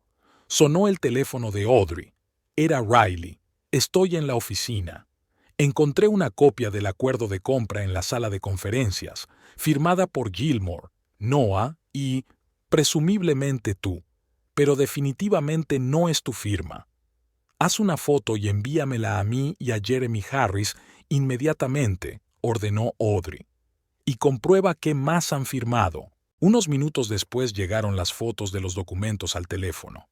Sonó el teléfono de Audrey. Era Riley. Estoy en la oficina. Encontré una copia del acuerdo de compra en la sala de conferencias, firmada por Gilmore, Noah y, presumiblemente tú, pero definitivamente no es tu firma. Haz una foto y envíamela a mí y a Jeremy Harris inmediatamente, ordenó Audrey. Y comprueba qué más han firmado. Unos minutos después llegaron las fotos de los documentos al teléfono.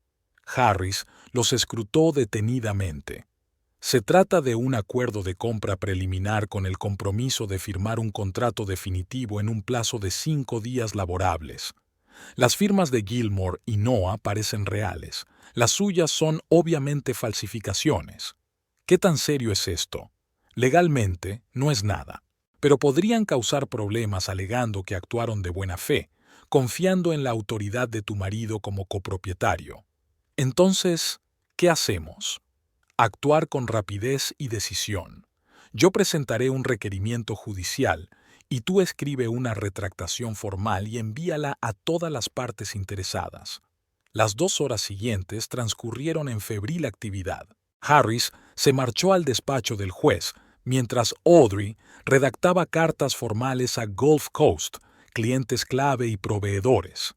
Harris los escrutó detenidamente. Se trata de un acuerdo de compra preliminar con el compromiso de firmar un contrato definitivo en un plazo de 5 días laborables. Las firmas de Gilmore y Noah parecen reales. Las suyas son obviamente falsificaciones. ¿Qué tan serio es esto? Legalmente, no es nada. Pero podrían causar problemas alegando que actuaron de buena fe, confiando en la autoridad de tu marido como copropietario. Entonces, ¿qué hacemos? Actuar con rapidez y decisión. Yo presentaré un requerimiento judicial y tú escribe una retractación formal y envíala a todas las partes interesadas. Las 2 horas siguientes transcurrieron en febril actividad. Harris se marchó al despacho del juez, mientras Audrey redactaba cartas formales a Gulf Coast, clientes clave y proveedores.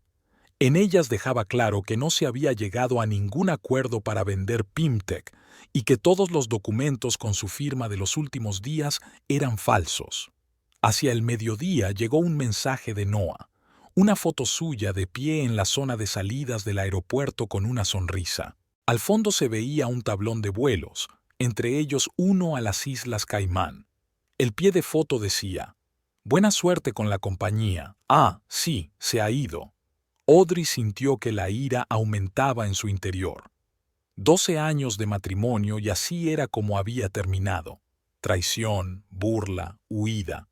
En ellas dejaba claro que no se había llegado a ningún acuerdo para vender Pimtech y que todos los documentos con su firma de los últimos días eran falsos. Hacia el mediodía llegó un mensaje de Noah, una foto suya de pie en la zona de salidas del aeropuerto con una sonrisa. Al fondo se veía un tablón de vuelos, entre ellos uno a las Islas Caimán. El pie de foto decía, Buena suerte con la compañía. Ah, sí, se ha ido. Audrey sintió que la ira aumentaba en su interior. 12 años de matrimonio y así era como había terminado. Traición, burla, huida.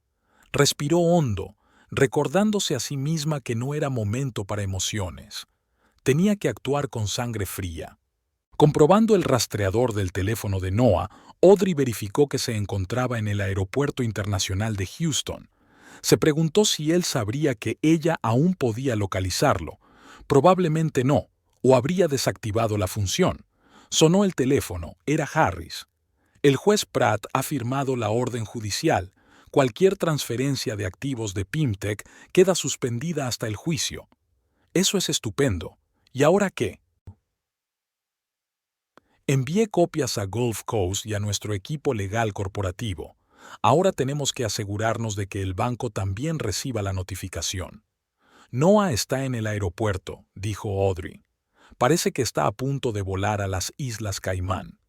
Respiró hondo, recordándose a sí misma que no era momento para emociones. Tenía que actuar con sangre fría. Comprobando el rastreador del teléfono de Noah, Audrey verificó que se encontraba en el Aeropuerto Internacional de Houston. Se preguntó si él sabría que ella aún podía localizarlo. Probablemente no, o habría desactivado la función. Sonó el teléfono, era Harris. El juez Pratt ha firmado la orden judicial. Cualquier transferencia de activos de Pimtech queda suspendida hasta el juicio. Eso es estupendo. ¿Y ahora qué? Envié copias a Gulf Coast y a nuestro equipo legal corporativo. Ahora tenemos que asegurarnos de que el banco también reciba la notificación. Noah está en el aeropuerto, dijo Audrey. Parece que está a punto de volar a las Islas Caimán.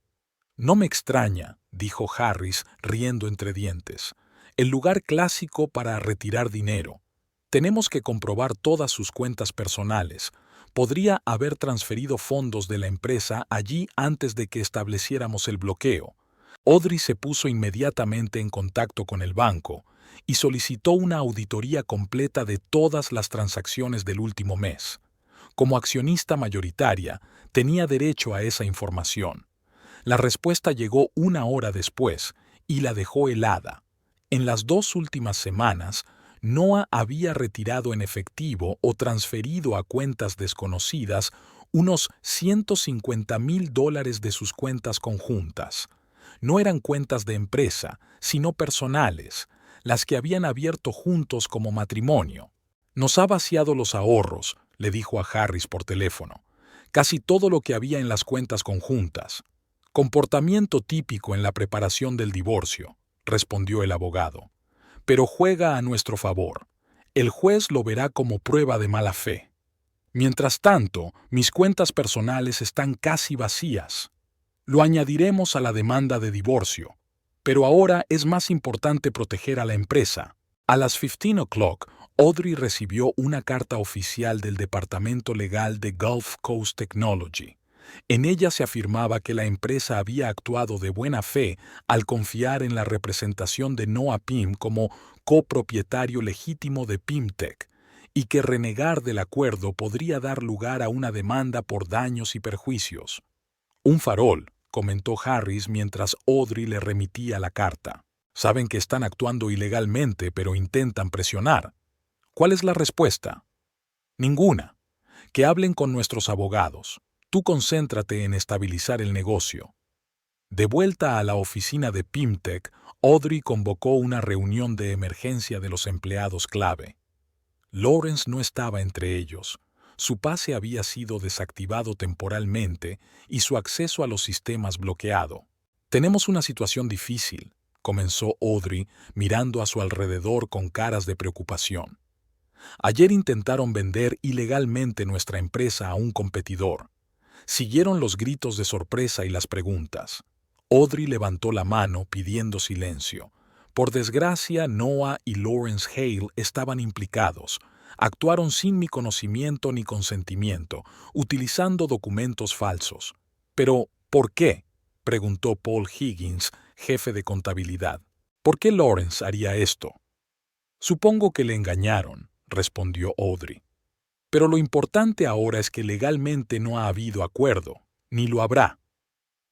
No me extraña, dijo Harris, riendo entre dientes. El lugar clásico para retirar dinero. Tenemos que comprobar todas sus cuentas personales. Podría haber transferido fondos de la empresa allí antes de que estableciéramos el bloqueo. Audrey se puso inmediatamente en contacto con el banco y solicitó una auditoría completa de todas las transacciones del último mes. Como accionista mayoritaria, tenía derecho a esa información. La respuesta llegó 1 hora después y la dejó helada. En las 2 últimas semanas, Noah había retirado en efectivo o transferido a cuentas desconocidas unos $150,000 de sus cuentas conjuntas. No eran cuentas de empresa, sino personales, las que habían abierto juntos como matrimonio. Nos ha vaciado los ahorros, le dijo a Harris por teléfono. Casi todo lo que había en las cuentas conjuntas. Comportamiento típico en la preparación del divorcio, respondió el abogado. Pero juega a nuestro favor. El juez lo verá como prueba de mala fe. Mientras tanto, mis cuentas personales están casi vacías. Lo añadiremos a la demanda de divorcio. Pero ahora es más importante proteger a la empresa. A las 15 o'clock, Audrey recibió una carta oficial del Departamento Legal de Gulf Coast Technology. En ella se afirmaba que la empresa había actuado de buena fe al confiar en la representación de Noah Pym como copropietario legítimo de Pimtech y que renegar del acuerdo podría dar lugar a una demanda por daños y perjuicios. Un farol, comentó Harris mientras Audrey le remitía la carta. Saben que están actuando ilegalmente, pero intentan presionar. ¿Cuál es la respuesta? Ninguna. Que hablen con nuestros abogados. Tú concéntrate en estabilizar el negocio. De vuelta a la oficina de Pimtech, Audrey convocó una reunión de emergencia de los empleados clave. Lawrence no estaba entre ellos. Su pase había sido desactivado temporalmente y su acceso a los sistemas bloqueado. Tenemos una situación difícil, comenzó Audrey, mirando a su alrededor con caras de preocupación. Ayer intentaron vender ilegalmente nuestra empresa a un competidor. Siguieron los gritos de sorpresa y las preguntas. Audrey levantó la mano pidiendo silencio. Por desgracia, Noah y Lawrence Hale estaban implicados. Actuaron sin mi conocimiento ni consentimiento, utilizando documentos falsos. Pero, ¿por qué?, preguntó Paul Higgins, jefe de contabilidad. ¿Por qué Lawrence haría esto? Supongo que le engañaron, respondió Audrey. Pero lo importante ahora es que legalmente no ha habido acuerdo, ni lo habrá.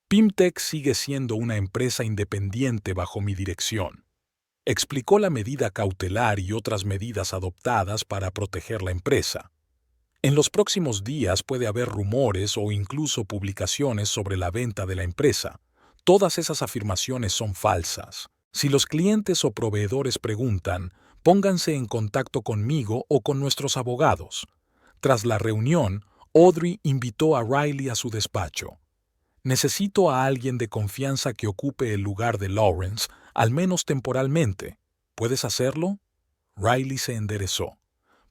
Pimtech sigue siendo una empresa independiente bajo mi dirección. Explicó la medida cautelar y otras medidas adoptadas para proteger la empresa. En los próximos días puede haber rumores o incluso publicaciones sobre la venta de la empresa. Todas esas afirmaciones son falsas. Si los clientes o proveedores preguntan, pónganse en contacto conmigo o con nuestros abogados. Tras la reunión, Audrey invitó a Riley a su despacho. Necesito a alguien de confianza que ocupe el lugar de Lawrence, al menos temporalmente. ¿Puedes hacerlo? Riley se enderezó.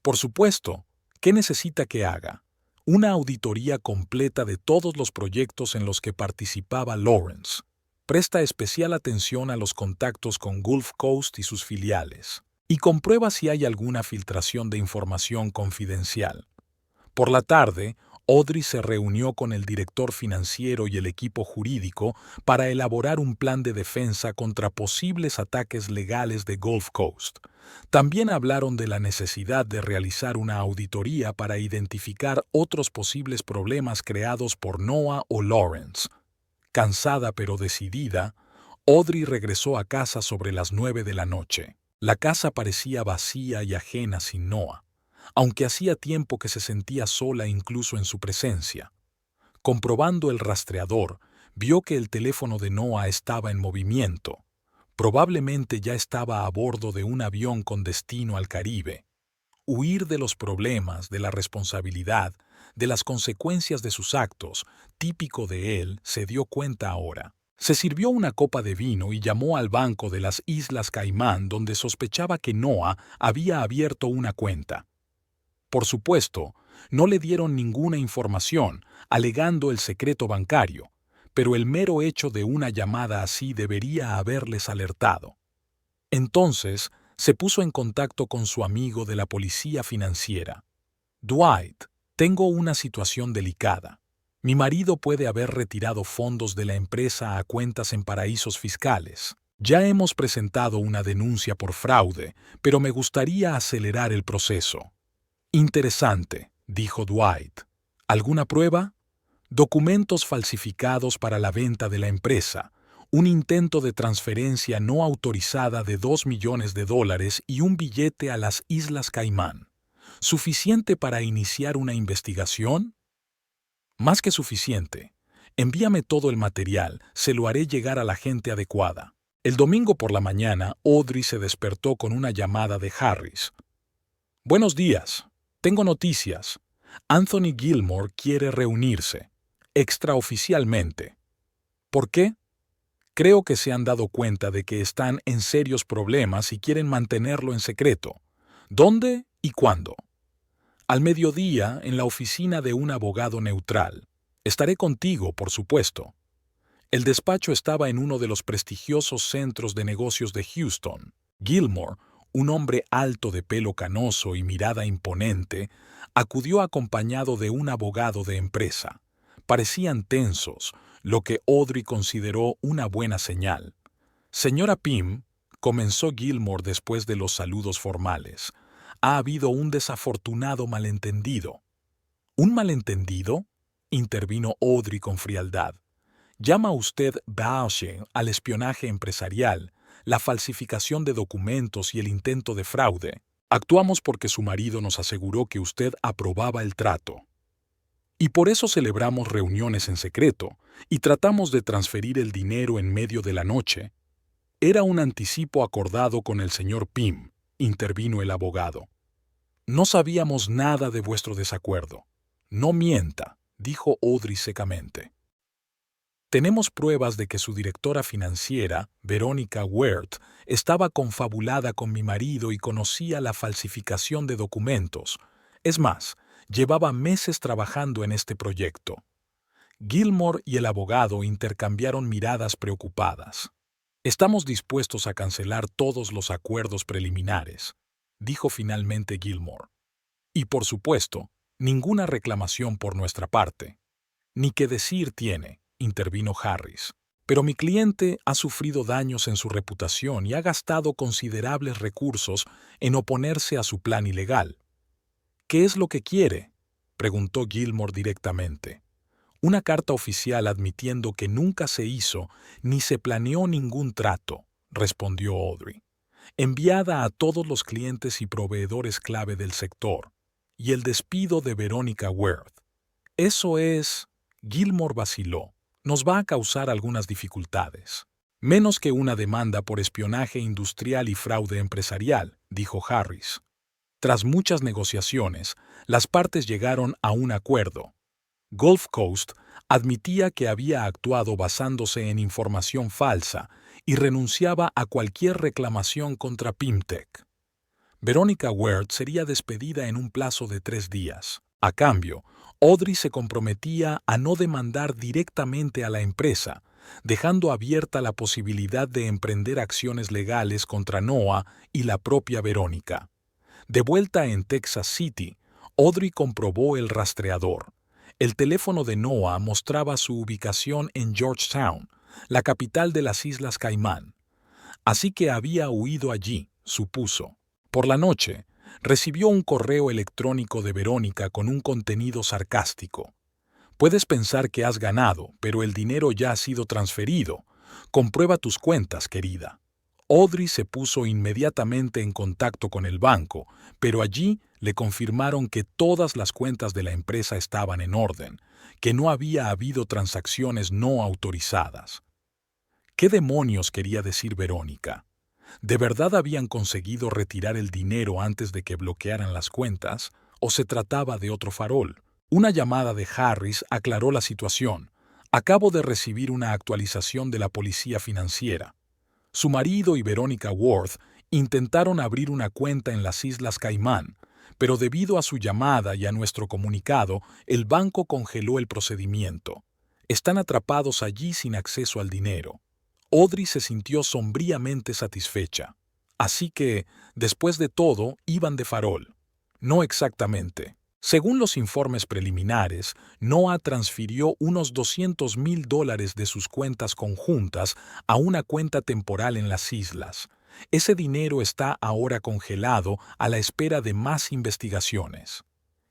Por supuesto. ¿Qué necesita que haga? Una auditoría completa de todos los proyectos en los que participaba Lawrence. Presta especial atención a los contactos con Gulf Coast y sus filiales. y comprueba si hay alguna filtración de información confidencial. Por la tarde, Audrey se reunió con el director financiero y el equipo jurídico para elaborar un plan de defensa contra posibles ataques legales de Gulf Coast. También hablaron de la necesidad de realizar una auditoría para identificar otros posibles problemas creados por Noah o Lawrence. Cansada pero decidida, Audrey regresó a casa sobre las 9 de la noche. La casa parecía vacía y ajena sin Noah, aunque hacía tiempo que se sentía sola incluso en su presencia. Comprobando el rastreador, vio que el teléfono de Noah estaba en movimiento. Probablemente ya estaba a bordo de un avión con destino al Caribe. Huir de los problemas, de la responsabilidad, de las consecuencias de sus actos, típico de él, se dio cuenta ahora. Se sirvió una copa de vino y llamó al banco de las Islas Caimán donde sospechaba que Noah había abierto una cuenta. Por supuesto, no le dieron ninguna información, alegando el secreto bancario, pero el mero hecho de una llamada así debería haberles alertado. Entonces, se puso en contacto con su amigo de la policía financiera. Dwight, tengo una situación delicada. Mi marido puede haber retirado fondos de la empresa a cuentas en paraísos fiscales. Ya hemos presentado una denuncia por fraude, pero me gustaría acelerar el proceso. Interesante, dijo Dwight. ¿Alguna prueba? Documentos falsificados para la venta de la empresa, un intento de transferencia no autorizada de $2 millones y un billete a las Islas Caimán. ¿Suficiente para iniciar una investigación? Más que suficiente. Envíame todo el material, se lo haré llegar a la gente adecuada. El domingo por la mañana, Audrey se despertó con una llamada de Harris. Buenos días. Tengo noticias. Anthony Gilmore quiere reunirse. Extraoficialmente. ¿Por qué? Creo que se han dado cuenta de que están en serios problemas y quieren mantenerlo en secreto. ¿Dónde y cuándo? Al mediodía, en la oficina de un abogado neutral. Estaré contigo, por supuesto. El despacho estaba en uno de los prestigiosos centros de negocios de Houston. Gilmore, un hombre alto de pelo canoso y mirada imponente, acudió acompañado de un abogado de empresa. Parecían tensos, lo que Audrey consideró una buena señal. Señora Pym, comenzó Gilmore después de los saludos formales, ha habido un desafortunado malentendido. ¿Un malentendido?, intervino Audrey con frialdad. ¿Llama usted bashing al espionaje empresarial, la falsificación de documentos y el intento de fraude? Actuamos porque su marido nos aseguró que usted aprobaba el trato. Y por eso celebramos reuniones en secreto y tratamos de transferir el dinero en medio de la noche. Era un anticipo acordado con el señor Pym, intervino el abogado. No sabíamos nada de vuestro desacuerdo. No mienta, dijo Audrey secamente. Tenemos pruebas de que su directora financiera, Veronica Wert, estaba confabulada con mi marido y conocía la falsificación de documentos. Es más, llevaba meses trabajando en este proyecto. Gilmore y el abogado intercambiaron miradas preocupadas. Estamos dispuestos a cancelar todos los acuerdos preliminares, dijo finalmente Gilmore. Y por supuesto, ninguna reclamación por nuestra parte. Ni qué decir tiene, intervino Harris. Pero mi cliente ha sufrido daños en su reputación y ha gastado considerables recursos en oponerse a su plan ilegal. ¿Qué es lo que quiere?, preguntó Gilmore directamente. Una carta oficial admitiendo que nunca se hizo ni se planeó ningún trato, respondió Audrey, enviada a todos los clientes y proveedores clave del sector, y el despido de Veronica Wert. Eso es... Gilmore vaciló. Nos va a causar algunas dificultades. Menos que una demanda por espionaje industrial y fraude empresarial, dijo Harris. Tras muchas negociaciones, las partes llegaron a un acuerdo. Gulf Coast admitía que había actuado basándose en información falsa y renunciaba a cualquier reclamación contra Pymtech. Veronica Wert sería despedida en un plazo de 3 días. A cambio, Audrey se comprometía a no demandar directamente a la empresa, dejando abierta la posibilidad de emprender acciones legales contra Noah y la propia Verónica. De vuelta en Texas City, Audrey comprobó el rastreador. El teléfono de Noah mostraba su ubicación en Georgetown, la capital de las Islas Caimán. Así que había huido allí, supuso. Por la noche, recibió un correo electrónico de Verónica con un contenido sarcástico. Puedes pensar que has ganado, pero el dinero ya ha sido transferido. Comprueba tus cuentas, querida. Audrey se puso inmediatamente en contacto con el banco, pero allí le confirmaron que todas las cuentas de la empresa estaban en orden, que no había habido transacciones no autorizadas. ¿Qué demonios quería decir Verónica? ¿De verdad habían conseguido retirar el dinero antes de que bloquearan las cuentas, o se trataba de otro farol? Una llamada de Harris aclaró la situación. Acabo de recibir una actualización de la policía financiera. Su marido y Verónica Worth intentaron abrir una cuenta en las Islas Caimán, pero debido a su llamada y a nuestro comunicado, el banco congeló el procedimiento. Están atrapados allí sin acceso al dinero. Audrey se sintió sombríamente satisfecha. Así que, después de todo, iban de farol. No exactamente. Según los informes preliminares, Noah transfirió unos $200,000 de sus cuentas conjuntas a una cuenta temporal en las islas. Ese dinero está ahora congelado a la espera de más investigaciones.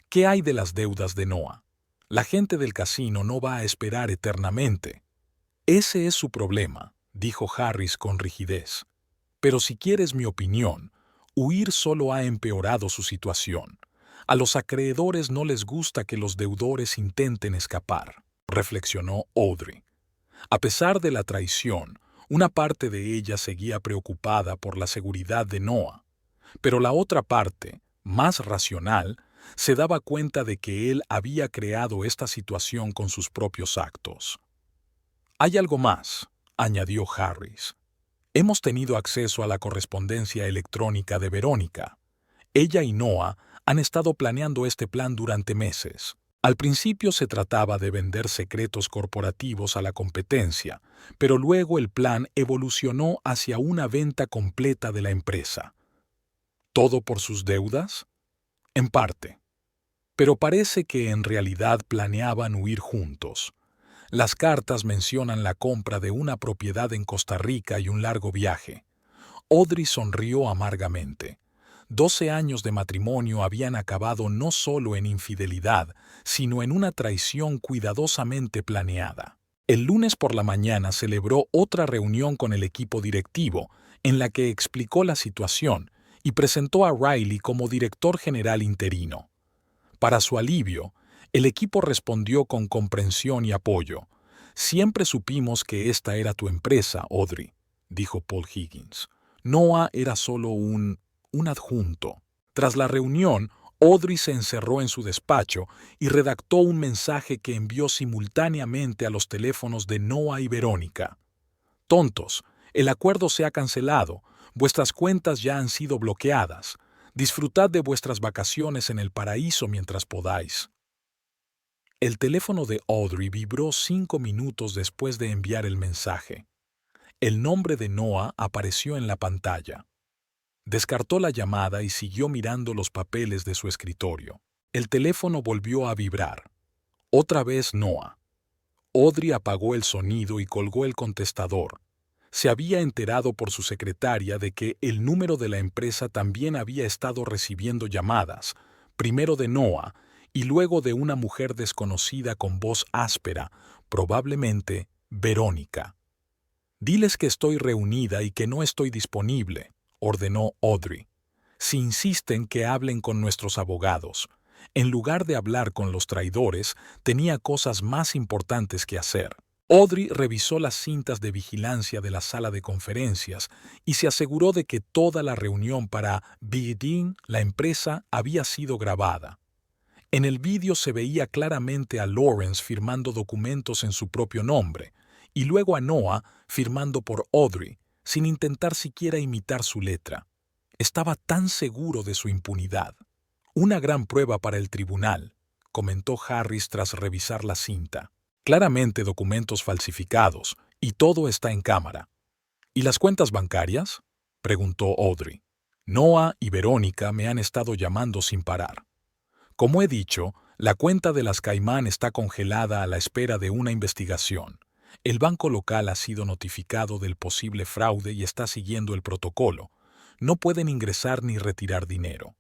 ¿Qué hay de las deudas de Noah? La gente del casino no va a esperar eternamente. Ese es su problema, dijo Harris con rigidez. Pero si quieres mi opinión, huir solo ha empeorado su situación. A los acreedores no les gusta que los deudores intenten escapar, reflexionó Audrey. A pesar de la traición, una parte de ella seguía preocupada por la seguridad de Noah, pero la otra parte, más racional, se daba cuenta de que él había creado esta situación con sus propios actos. Hay algo más, añadió Harris. Hemos tenido acceso a la correspondencia electrónica de Verónica. Ella y Noah han estado planeando este plan durante meses. Al principio se trataba de vender secretos corporativos a la competencia, pero luego el plan evolucionó hacia una venta completa de la empresa. ¿Todo por sus deudas? En parte. Pero parece que en realidad planeaban huir juntos. Las cartas mencionan la compra de una propiedad en Costa Rica y un largo viaje. Audrey sonrió amargamente. 12 años de matrimonio habían acabado no solo en infidelidad, sino en una traición cuidadosamente planeada. El lunes por la mañana celebró otra reunión con el equipo directivo, en la que explicó la situación y presentó a Riley como director general interino. Para su alivio, el equipo respondió con comprensión y apoyo. Siempre supimos que esta era tu empresa, Audrey, dijo Paul Higgins. Noah era solo un adjunto. Tras la reunión, Audrey se encerró en su despacho y redactó un mensaje que envió simultáneamente a los teléfonos de Noah y Verónica. Tontos, el acuerdo se ha cancelado, vuestras cuentas ya han sido bloqueadas. Disfrutad de vuestras vacaciones en el paraíso mientras podáis. El teléfono de Audrey vibró 5 minutos después de enviar el mensaje. El nombre de Noah apareció en la pantalla. Descartó la llamada y siguió mirando los papeles de su escritorio. El teléfono volvió a vibrar. Otra vez Noah. Audrey apagó el sonido y colgó el contestador. Se había enterado por su secretaria de que el número de la empresa también había estado recibiendo llamadas, primero de Noah y luego de una mujer desconocida con voz áspera, probablemente Verónica. Diles que estoy reunida y que no estoy disponible, ordenó Audrey. Si insisten que hablen con nuestros abogados. En lugar de hablar con los traidores, tenía cosas más importantes que hacer. Audrey revisó las cintas de vigilancia de la sala de conferencias y se aseguró de que toda la reunión para Bidin, la empresa, había sido grabada. En el vídeo se veía claramente a Lawrence firmando documentos en su propio nombre, y luego a Noah firmando por Audrey, sin intentar siquiera imitar su letra. Estaba tan seguro de su impunidad. Una gran prueba para el tribunal, comentó Harris tras revisar la cinta. Claramente documentos falsificados, Y todo está en cámara. ¿Y las cuentas bancarias?, preguntó Audrey. Noah y Verónica me han estado llamando sin parar. Como he dicho, la cuenta de las Caimán está congelada a la espera de una investigación. El banco local ha sido notificado del posible fraude y está siguiendo el protocolo. No pueden ingresar ni retirar dinero.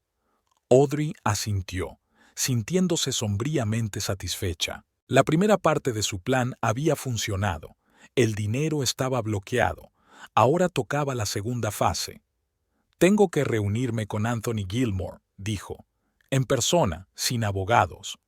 Audrey asintió, sintiéndose sombríamente satisfecha. La primera parte de su plan había funcionado. El dinero estaba bloqueado. Ahora tocaba la segunda fase. Tengo que reunirme con Anthony Gilmore, dijo, en persona, sin abogados.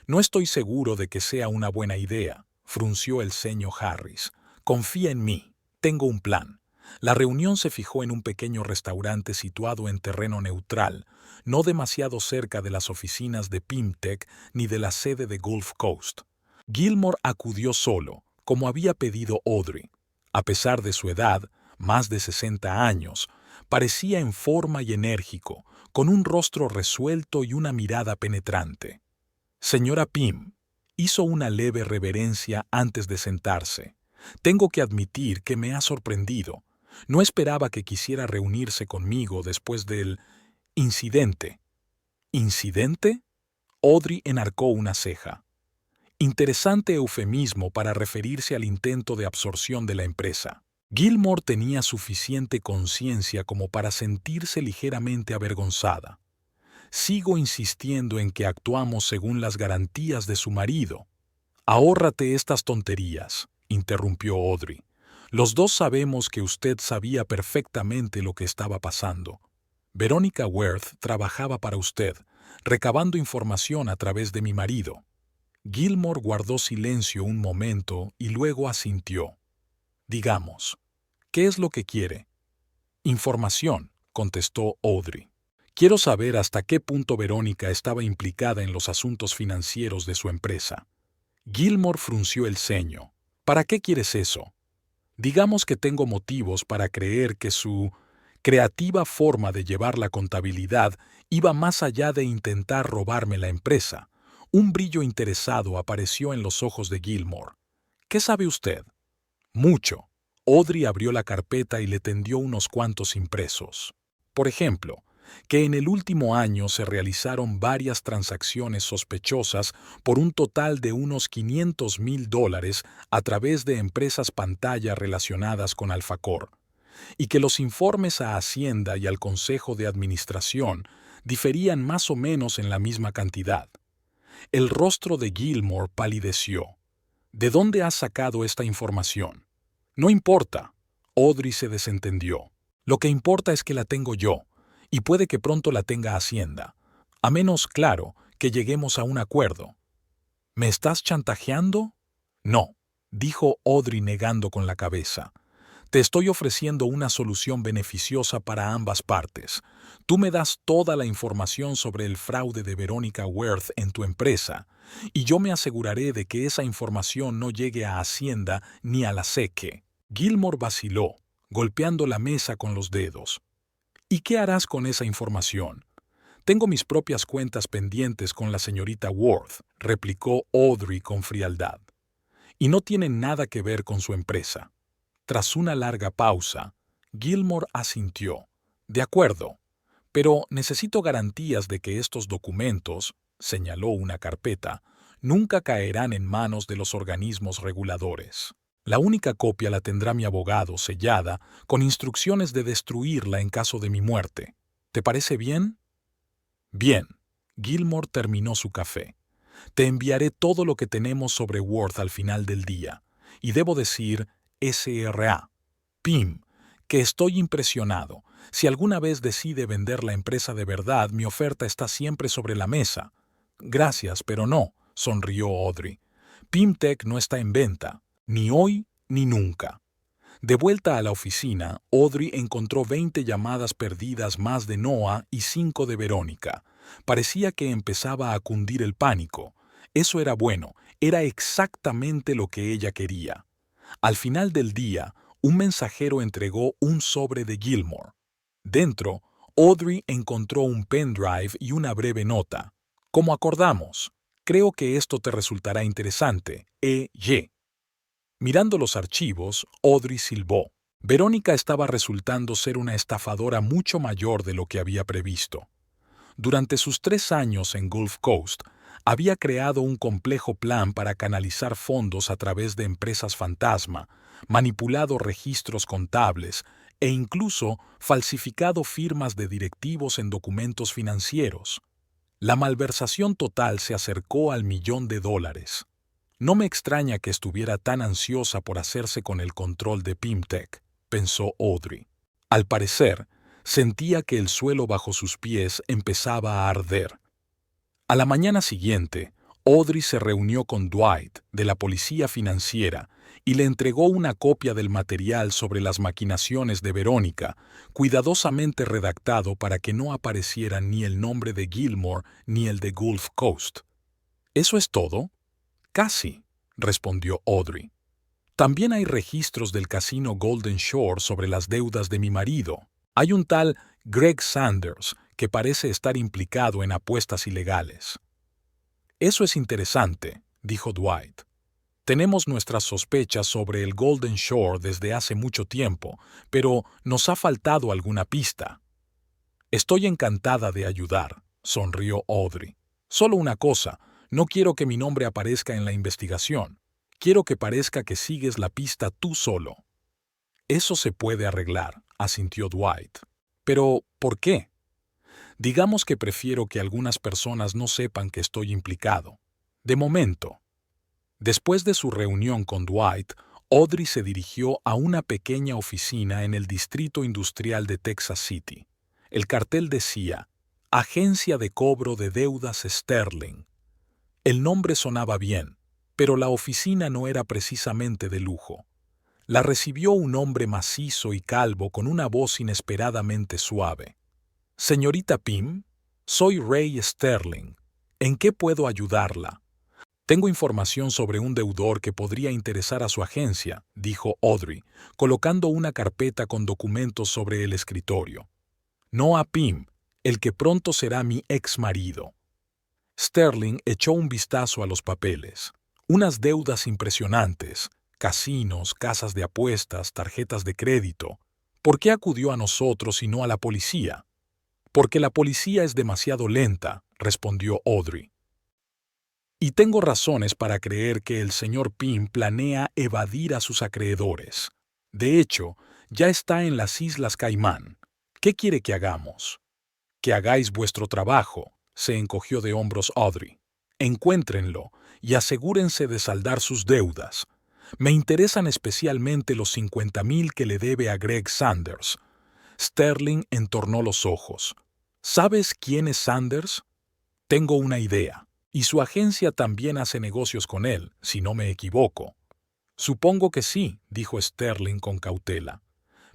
No estoy seguro de que sea una buena idea, frunció el ceño Harris. Confía en mí. Tengo un plan. La reunión se fijó en un pequeño restaurante situado en terreno neutral, no demasiado cerca de las oficinas de Pimtech ni de la sede de Gulf Coast. Gilmore acudió solo, como había pedido Audrey. A pesar de su edad, más de 60 años, parecía en forma y enérgico, con un rostro resuelto y una mirada penetrante. Señora Pym, hizo una leve reverencia antes de sentarse. Tengo que admitir que me ha sorprendido. No esperaba que quisiera reunirse conmigo después del incidente. ¿Incidente? Audrey enarcó una ceja. Interesante eufemismo para referirse al intento de absorción de la empresa. Gilmore tenía suficiente conciencia como para sentirse ligeramente avergonzada. Sigo insistiendo en que actuamos según las garantías de su marido. Ahórrate estas tonterías, interrumpió Audrey. Los dos sabemos que usted sabía perfectamente lo que estaba pasando. Verónica Worth trabajaba para usted, recabando información a través de mi marido. Gilmore guardó silencio un momento y luego asintió. Digamos, ¿qué es lo que quiere? Información, contestó Audrey. Quiero saber hasta qué punto Verónica estaba implicada en los asuntos financieros de su empresa. Gilmore frunció el ceño. ¿Para qué quieres eso? Digamos que tengo motivos para creer que su creativa forma de llevar la contabilidad iba más allá de intentar robarme la empresa. Un brillo interesado apareció en los ojos de Gilmore. ¿Qué sabe usted? Mucho. Audrey abrió la carpeta y le tendió unos cuantos impresos. Por ejemplo, que en el último año se realizaron varias transacciones sospechosas por un total de unos $500,000 a través de empresas pantalla relacionadas con Alfacor, y que los informes a Hacienda y al Consejo de Administración diferían más o menos en la misma cantidad. El rostro de Gilmore palideció. ¿De dónde has sacado esta información? No importa. Audrey se desentendió. Lo que importa es que la tengo yo, y puede que pronto la tenga Hacienda. A menos, claro, que lleguemos a un acuerdo. ¿Me estás chantajeando? No, dijo Audrey negando con la cabeza. Te estoy ofreciendo una solución beneficiosa para ambas partes. Tú me das toda la información sobre el fraude de Verónica Worth en tu empresa, y yo me aseguraré de que esa información no llegue a Hacienda ni a la SEC. Gilmore vaciló, golpeando la mesa con los dedos. ¿Y qué harás con esa información? Tengo mis propias cuentas pendientes con la señorita Worth, replicó Audrey con frialdad. Y no tienen nada que ver con su empresa. Tras una larga pausa, Gilmore asintió. De acuerdo, pero necesito garantías de que estos documentos, señaló una carpeta, nunca caerán en manos de los organismos reguladores. La única copia la tendrá mi abogado sellada, con instrucciones de destruirla en caso de mi muerte. ¿Te parece bien? Bien. Gilmore terminó su café. Te enviaré todo lo que tenemos sobre Worth al final del día. Y debo decir, SRA. Pym, que estoy impresionado. Si alguna vez decide vender la empresa de verdad, mi oferta está siempre sobre la mesa. Gracias, pero no, sonrió Audrey. Pimtech no está en venta. Ni hoy ni nunca. De vuelta a la oficina, Audrey encontró 20 llamadas perdidas más de Noah y 5 de Verónica. Parecía que empezaba a cundir el pánico. Eso era bueno, era exactamente lo que ella quería. Al final del día, un mensajero entregó un sobre de Gilmore. Dentro, Audrey encontró un pendrive y una breve nota. Como acordamos, creo que esto te resultará interesante, E.Y. Mirando los archivos, Audrey silbó. Verónica estaba resultando ser una estafadora mucho mayor de lo que había previsto. Durante sus 3 años en Gulf Coast, había creado un complejo plan para canalizar fondos a través de empresas fantasma, manipulado registros contables e incluso falsificado firmas de directivos en documentos financieros. La malversación total se acercó al $1.000.000. No me extraña que estuviera tan ansiosa por hacerse con el control de Pimtech, pensó Audrey. Al parecer, sentía que el suelo bajo sus pies empezaba a arder. A la mañana siguiente, Audrey se reunió con Dwight, de la policía financiera, y le entregó una copia del material sobre las maquinaciones de Verónica, cuidadosamente redactado para que no apareciera ni el nombre de Gilmore ni el de Gulf Coast. ¿Eso es todo? Casi, respondió Audrey. También hay registros del casino Golden Shore sobre las deudas de mi marido. Hay un tal Greg Sanders que parece estar implicado en apuestas ilegales. Eso es interesante, dijo Dwight. Tenemos nuestras sospechas sobre el Golden Shore desde hace mucho tiempo, pero nos ha faltado alguna pista. Estoy encantada de ayudar, sonrió Audrey. Solo una cosa, no quiero que mi nombre aparezca en la investigación. Quiero que parezca que sigues la pista tú solo. Eso se puede arreglar, asintió Dwight. Pero, ¿por qué? Digamos que prefiero que algunas personas no sepan que estoy implicado. De momento. Después de su reunión con Dwight, Audrey se dirigió a una pequeña oficina en el distrito industrial de Texas City. El cartel decía, Agencia de Cobro de Deudas Sterling. El nombre sonaba bien, pero la oficina no era precisamente de lujo. La recibió un hombre macizo y calvo con una voz inesperadamente suave. Señorita Pym, soy Ray Sterling. ¿En qué puedo ayudarla? Tengo información sobre un deudor que podría interesar a su agencia, dijo Audrey, colocando una carpeta con documentos sobre el escritorio. No a Pym, el que pronto será mi ex marido. Sterling echó un vistazo a los papeles. Unas deudas impresionantes, casinos, casas de apuestas, tarjetas de crédito. ¿Por qué acudió a nosotros y no a la policía? Porque la policía es demasiado lenta, respondió Audrey. Y tengo razones para creer que el señor Pym planea evadir a sus acreedores. De hecho, ya está en las Islas Caimán. ¿Qué quiere que hagamos? Que hagáis vuestro trabajo, se encogió de hombros Audrey. Encuéntrenlo y asegúrense de saldar sus deudas. Me interesan especialmente los 50,000 que le debe a Greg Sanders. Sterling entornó los ojos. ¿Sabes quién es Sanders? Tengo una idea. Y su agencia también hace negocios con él, si no me equivoco. Supongo que sí, dijo Sterling con cautela.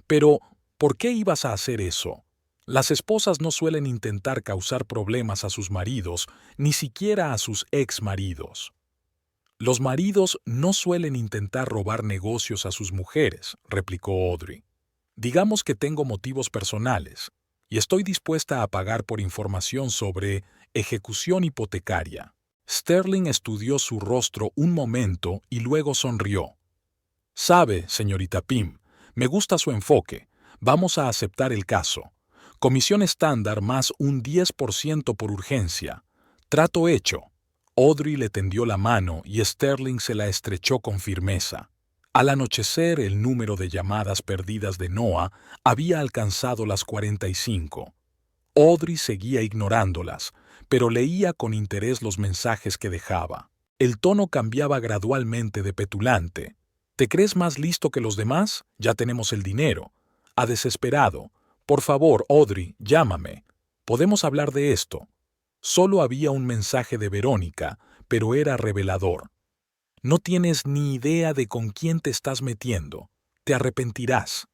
Pero, ¿por qué ibas a hacer eso? Las esposas no suelen intentar causar problemas a sus maridos, ni siquiera a sus ex maridos. Los maridos no suelen intentar robar negocios a sus mujeres, replicó Audrey. Digamos que tengo motivos personales, y estoy dispuesta a pagar por información sobre ejecución hipotecaria. Sterling estudió su rostro un momento y luego sonrió. Sabe, señorita Pym, me gusta su enfoque. Vamos a aceptar el caso. Comisión estándar más un 10% por urgencia. Trato hecho. Audrey le tendió la mano y Sterling se la estrechó con firmeza. Al anochecer, el número de llamadas perdidas de Noah había alcanzado las 45. Audrey seguía ignorándolas, pero leía con interés los mensajes que dejaba. El tono cambiaba gradualmente de petulante. ¿Te crees más listo que los demás? Ya tenemos el dinero. A desesperado. Por favor, Audrey, llámame. Podemos hablar de esto. Solo había un mensaje de Verónica, pero era revelador. No tienes ni idea de con quién te estás metiendo. Te arrepentirás.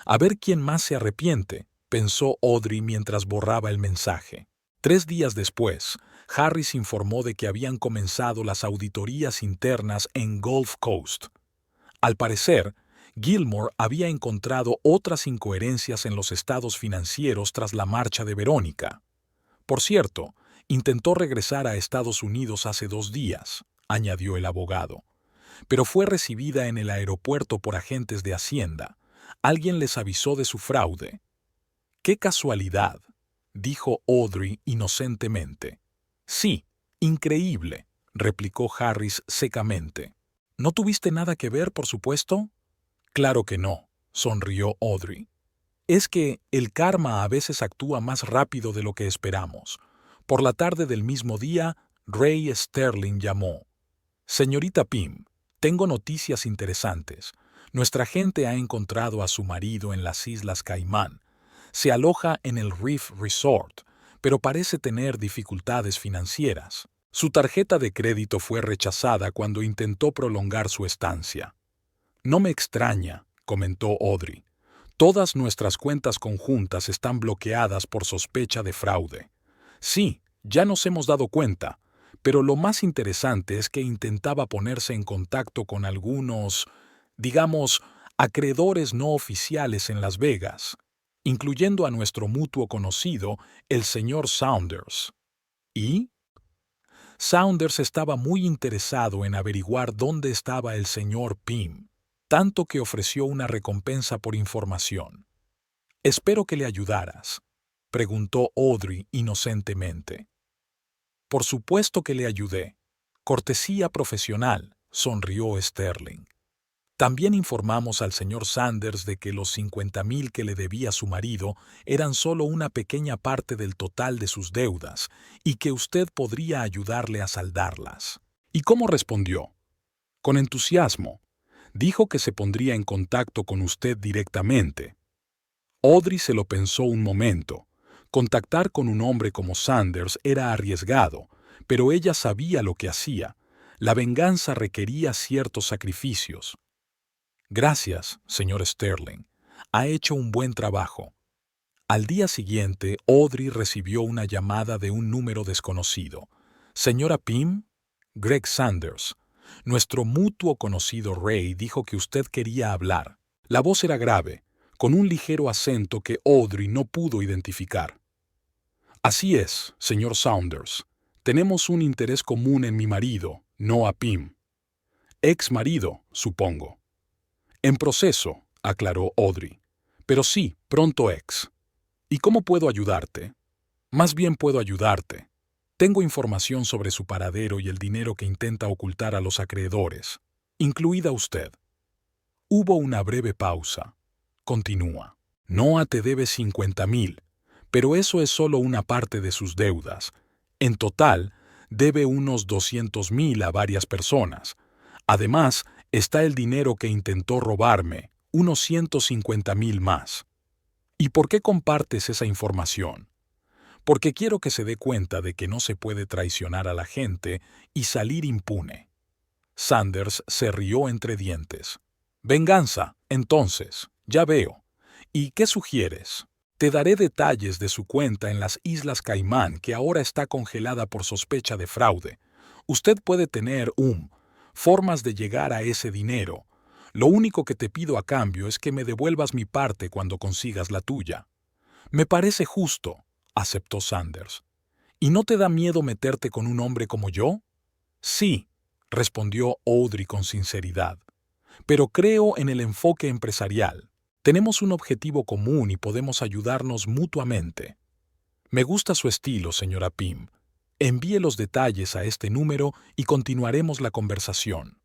A ver quién más se arrepiente, pensó Audrey mientras borraba el mensaje. 3 días después, Harris informó de que habían comenzado las auditorías internas en Gulf Coast. Al parecer, Gilmore había encontrado otras incoherencias en los estados financieros tras la marcha de Verónica. Por cierto, intentó regresar a Estados Unidos hace 2 días, añadió el abogado. pero fue recibida en el aeropuerto por agentes de Hacienda. Alguien les avisó de su fraude. ¡Qué casualidad!, dijo Audrey inocentemente. Sí, increíble, replicó Harris secamente. ¿No tuviste nada que ver, por supuesto? Claro que no, sonrió Audrey. Es que el karma a veces actúa más rápido de lo que esperamos. Por la tarde del mismo día, Ray Sterling llamó. Señorita Pym, tengo noticias interesantes. Nuestra gente ha encontrado a su marido en las Islas Caimán. Se aloja en el Reef Resort, pero parece tener dificultades financieras. Su tarjeta de crédito fue rechazada cuando intentó prolongar su estancia. No me extraña, comentó Audrey. Todas nuestras cuentas conjuntas están bloqueadas por sospecha de fraude. Sí, ya nos hemos dado cuenta, pero lo más interesante es que intentaba ponerse en contacto con algunos, digamos, acreedores no oficiales en Las Vegas, incluyendo a nuestro mutuo conocido, el señor Saunders. ¿Y? Saunders estaba muy interesado en averiguar dónde estaba el señor Pym, tanto que ofreció una recompensa por información. «Espero que le ayudaras», preguntó Audrey inocentemente. «Por supuesto que le ayudé. Cortesía profesional», sonrió Sterling. «También informamos al señor Sanders de que los 50,000 que le debía su marido eran solo una pequeña parte del total de sus deudas y que usted podría ayudarle a saldarlas». ¿Y cómo respondió? Con entusiasmo. Dijo que se pondría en contacto con usted directamente. Audrey se lo pensó un momento. Contactar con un hombre como Sanders era arriesgado, pero ella sabía lo que hacía. La venganza requería ciertos sacrificios. «Gracias, señor Sterling. Ha hecho un buen trabajo». Al día siguiente, Audrey recibió una llamada de un número desconocido. «Señora Pym, Greg Sanders. Nuestro mutuo conocido Ray dijo que usted quería hablar». La voz era grave, con un ligero acento que Audrey no pudo identificar. «Así es, señor Saunders. Tenemos un interés común en mi marido, Noah Pym. Ex marido, supongo». «En proceso», aclaró Audrey. «Pero sí, pronto ex». «¿Y cómo puedo ayudarte?» «Más bien puedo ayudarte. Tengo información sobre su paradero y el dinero que intenta ocultar a los acreedores, incluida usted». Hubo una breve pausa. Continúa. «Noah te debe 50,000, pero eso es solo una parte de sus deudas. En total, debe unos 200,000 a varias personas. Además, está el dinero que intentó robarme, unos 150,000 más». «¿Y por qué compartes esa información?» «Porque quiero que se dé cuenta de que no se puede traicionar a la gente y salir impune». Sanders se rió entre dientes. «Venganza, entonces, ya veo. ¿Y qué sugieres?» «Te daré detalles de su cuenta en las Islas Caimán, que ahora está congelada por sospecha de fraude. Usted puede tener formas de llegar a ese dinero. Lo único que te pido a cambio es que me devuelvas mi parte cuando consigas la tuya». «Me parece justo», aceptó Sanders. «¿Y no te da miedo meterte con un hombre como yo?» «Sí», respondió Audrey con sinceridad. «Pero creo en el enfoque empresarial. Tenemos un objetivo común y podemos ayudarnos mutuamente». «Me gusta su estilo, señora Pym. Envíe los detalles a este número y continuaremos la conversación».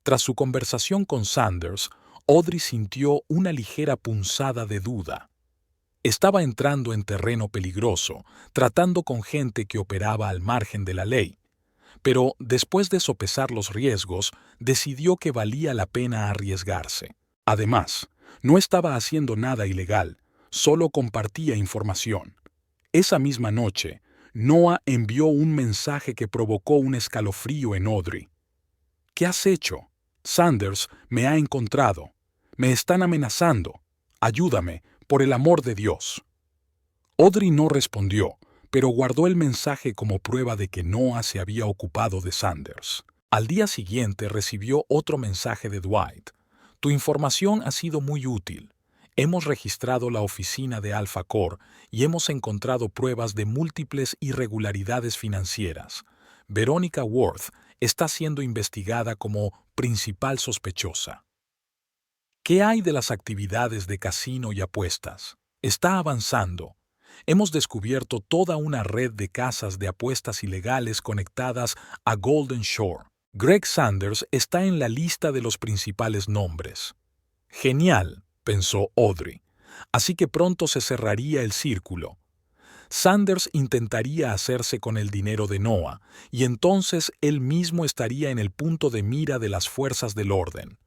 Tras su conversación con Sanders, Audrey sintió una ligera punzada de duda. Estaba entrando en terreno peligroso, tratando con gente que operaba al margen de la ley. Pero después de sopesar los riesgos, decidió que valía la pena arriesgarse. Además, no estaba haciendo nada ilegal, solo compartía información. Esa misma noche, Noah envió un mensaje que provocó un escalofrío en Audrey. «¿Qué has hecho? Sanders me ha encontrado. Me están amenazando. Ayúdame, por el amor de Dios». Audrey no respondió, pero guardó el mensaje como prueba de que Noah se había ocupado de Sanders. Al día siguiente recibió otro mensaje de Dwight. «Tu información ha sido muy útil. Hemos registrado la oficina de Alpha Core y hemos encontrado pruebas de múltiples irregularidades financieras. Veronica Worth está siendo investigada como principal sospechosa. ¿Qué hay de las actividades de casino y apuestas? Está avanzando. Hemos descubierto toda una red de casas de apuestas ilegales conectadas a Golden Shore. Greg Sanders está en la lista de los principales nombres. Genial, pensó Audrey. Así que pronto se cerraría el círculo. Sanders intentaría hacerse con el dinero de Noah, y entonces él mismo estaría en el punto de mira de las fuerzas del orden.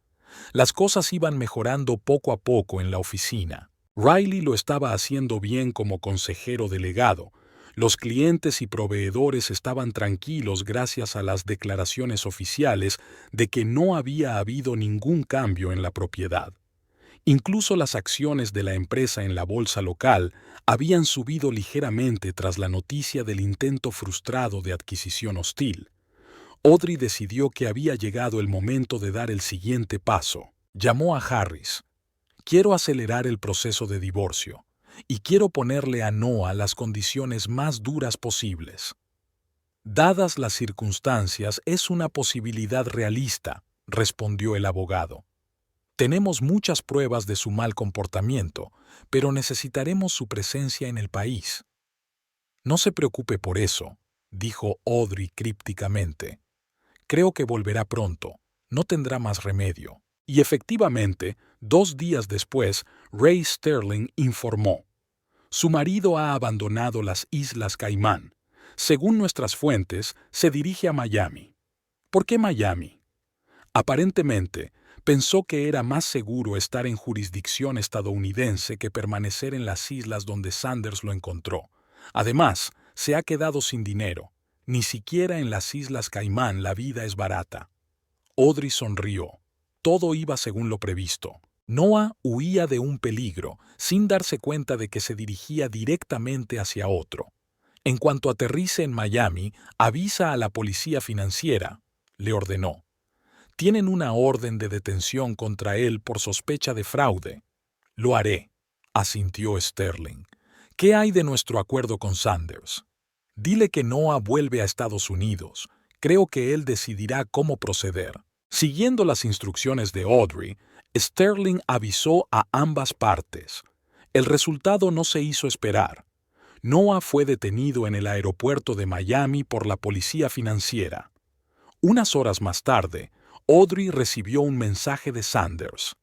Las cosas iban mejorando poco a poco en la oficina. Riley lo estaba haciendo bien como consejero delegado. Los clientes y proveedores estaban tranquilos gracias a las declaraciones oficiales de que no había habido ningún cambio en la propiedad. Incluso las acciones de la empresa en la bolsa local habían subido ligeramente tras la noticia del intento frustrado de adquisición hostil. Audrey decidió que había llegado el momento de dar el siguiente paso. Llamó a Harris. Quiero acelerar el proceso de divorcio y quiero ponerle a Noah las condiciones más duras posibles. Dadas las circunstancias, es una posibilidad realista, respondió el abogado. Tenemos muchas pruebas de su mal comportamiento, pero necesitaremos su presencia en el país. No se preocupe por eso, dijo Audrey crípticamente. Creo que volverá pronto, no tendrá más remedio. Y efectivamente, 2 días después, Ray Sterling informó. Su marido ha abandonado las Islas Caimán. Según nuestras fuentes, se dirige a Miami. ¿Por qué Miami? Aparentemente, pensó que era más seguro estar en jurisdicción estadounidense que permanecer en las islas donde Sanders lo encontró. Además, se ha quedado sin dinero. Ni siquiera en las Islas Caimán la vida es barata. Audrey sonrió. Todo iba según lo previsto. Noah huía de un peligro, sin darse cuenta de que se dirigía directamente hacia otro. En cuanto aterrice en Miami, avisa a la policía financiera, le ordenó. Tienen una orden de detención contra él por sospecha de fraude. Lo haré, asintió Sterling. ¿Qué hay de nuestro acuerdo con Sanders? Dile que Noah vuelve a Estados Unidos. Creo que él decidirá cómo proceder. Siguiendo las instrucciones de Audrey, Sterling avisó a ambas partes. El resultado no se hizo esperar. Noah fue detenido en el aeropuerto de Miami por la policía financiera. Unas horas más tarde, Audrey recibió un mensaje de Sanders.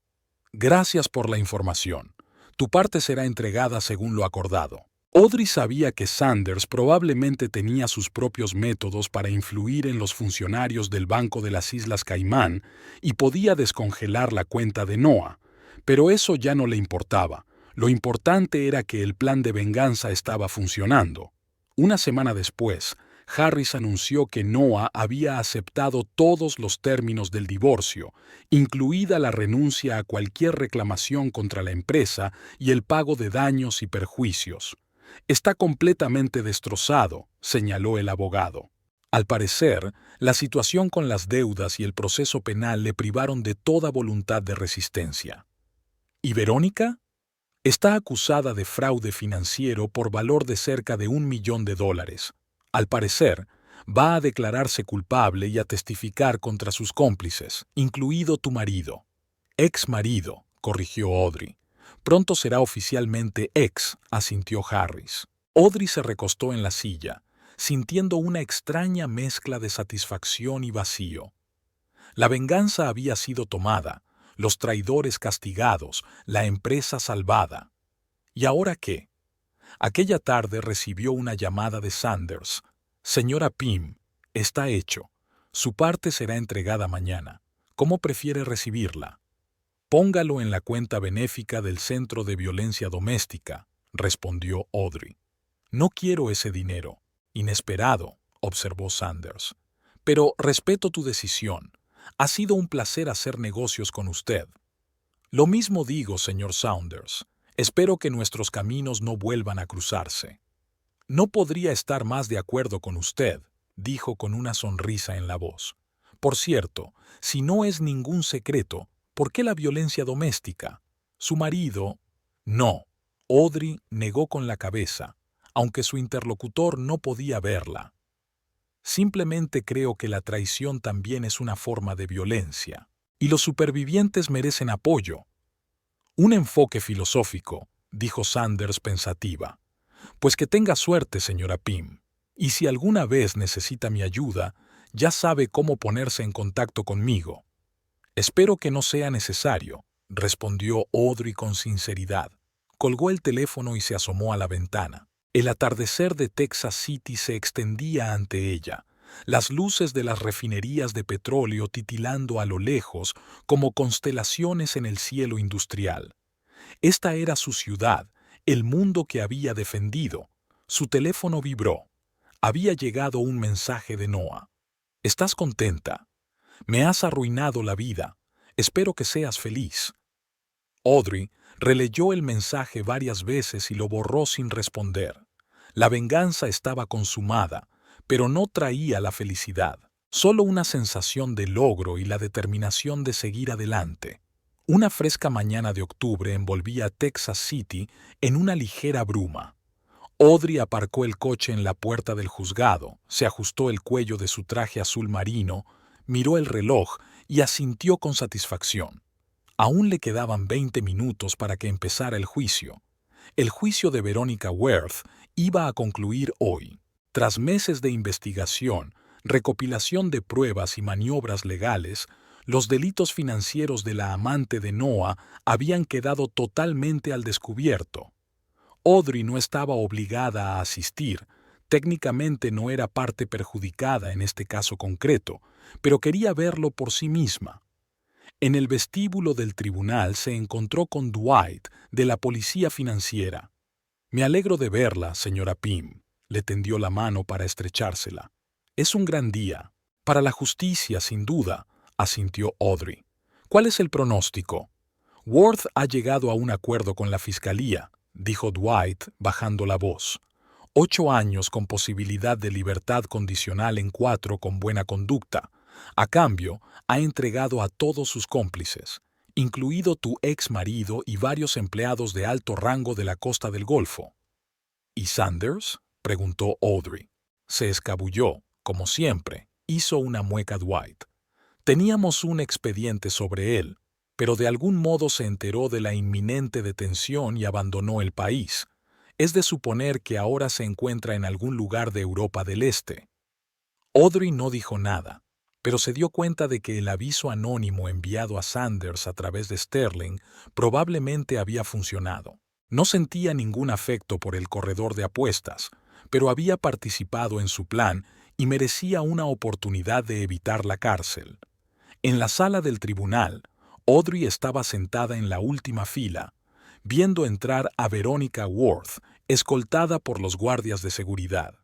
Gracias por la información. Tu parte será entregada según lo acordado. Audrey sabía que Sanders probablemente tenía sus propios métodos para influir en los funcionarios del Banco de las Islas Caimán y podía descongelar la cuenta de Noah, pero eso ya no le importaba. Lo importante era que el plan de venganza estaba funcionando. Una semana después, Harris anunció que Noah había aceptado todos los términos del divorcio, incluida la renuncia a cualquier reclamación contra la empresa y el pago de daños y perjuicios. Está completamente destrozado, señaló el abogado. Al parecer, la situación con las deudas y el proceso penal le privaron de toda voluntad de resistencia. ¿Y Verónica? Está acusada de fraude financiero por valor de cerca de $1 millón. Al parecer, va a declararse culpable y a testificar contra sus cómplices, incluido tu marido. Ex marido, corrigió Audrey. Pronto será oficialmente ex, asintió Harris. Audrey se recostó en la silla, sintiendo una extraña mezcla de satisfacción y vacío. La venganza había sido tomada, los traidores castigados, la empresa salvada. ¿Y ahora qué? Aquella tarde recibió una llamada de Sanders. Señora Pym, está hecho. Su parte será entregada mañana. ¿Cómo prefiere recibirla? Póngalo en la cuenta benéfica del Centro de Violencia Doméstica, respondió Audrey. No quiero ese dinero. Inesperado, observó Sanders. Pero respeto tu decisión. Ha sido un placer hacer negocios con usted. Lo mismo digo, señor Saunders. Espero que nuestros caminos no vuelvan a cruzarse. No podría estar más de acuerdo con usted, dijo con una sonrisa en la voz. Por cierto, si no es ningún secreto, ¿por qué la violencia doméstica? Su marido... No. Audrey negó con la cabeza, aunque su interlocutor no podía verla. Simplemente creo que la traición también es una forma de violencia. Y los supervivientes merecen apoyo. Un enfoque filosófico, dijo Sanders pensativa. Pues que tenga suerte, señora Pym. Y si alguna vez necesita mi ayuda, ya sabe cómo ponerse en contacto conmigo. Espero que no sea necesario, respondió Audrey con sinceridad. Colgó el teléfono y se asomó a la ventana. El atardecer de Texas City se extendía ante ella, las luces de las refinerías de petróleo titilando a lo lejos como constelaciones en el cielo industrial. Esta era su ciudad, el mundo que había defendido. Su teléfono vibró. Había llegado un mensaje de Noah. ¿Estás contenta? Me has arruinado la vida. Espero que seas feliz. Audrey releyó el mensaje varias veces y lo borró sin responder. La venganza estaba consumada, pero no traía la felicidad, solo una sensación de logro y la determinación de seguir adelante. Una fresca mañana de octubre envolvía a Texas City en una ligera bruma. Audrey aparcó el coche en la puerta del juzgado, se ajustó el cuello de su traje azul marino, miró el reloj y asintió con satisfacción. Aún le quedaban 20 minutos para que empezara el juicio. El juicio de Veronica Worth iba a concluir hoy. Tras meses de investigación, recopilación de pruebas y maniobras legales, los delitos financieros de la amante de Noah habían quedado totalmente al descubierto. Audrey no estaba obligada a asistir, técnicamente no era parte perjudicada en este caso concreto, pero quería verlo por sí misma. En el vestíbulo del tribunal se encontró con Dwight, de la policía financiera. «Me alegro de verla, señora Pym», le tendió la mano para estrechársela. «Es un gran día. Para la justicia, sin duda», asintió Audrey. «¿Cuál es el pronóstico?» «Worth ha llegado a un acuerdo con la fiscalía», dijo Dwight, bajando la voz. 8 años con posibilidad de libertad condicional en 4 con buena conducta. A cambio, ha entregado a todos sus cómplices, incluido tu ex marido y varios empleados de alto rango de la costa del Golfo. ¿Y Sanders?, preguntó Audrey. Se escabulló, como siempre, hizo una mueca Dwight. Teníamos un expediente sobre él, pero de algún modo se enteró de la inminente detención y abandonó el país. Es de suponer que ahora se encuentra en algún lugar de Europa del Este. Audrey no dijo nada, pero se dio cuenta de que el aviso anónimo enviado a Sanders a través de Sterling probablemente había funcionado. No sentía ningún afecto por el corredor de apuestas, pero había participado en su plan y merecía una oportunidad de evitar la cárcel. En la sala del tribunal, Audrey estaba sentada en la última fila, viendo entrar a Veronica Worth, escoltada por los guardias de seguridad.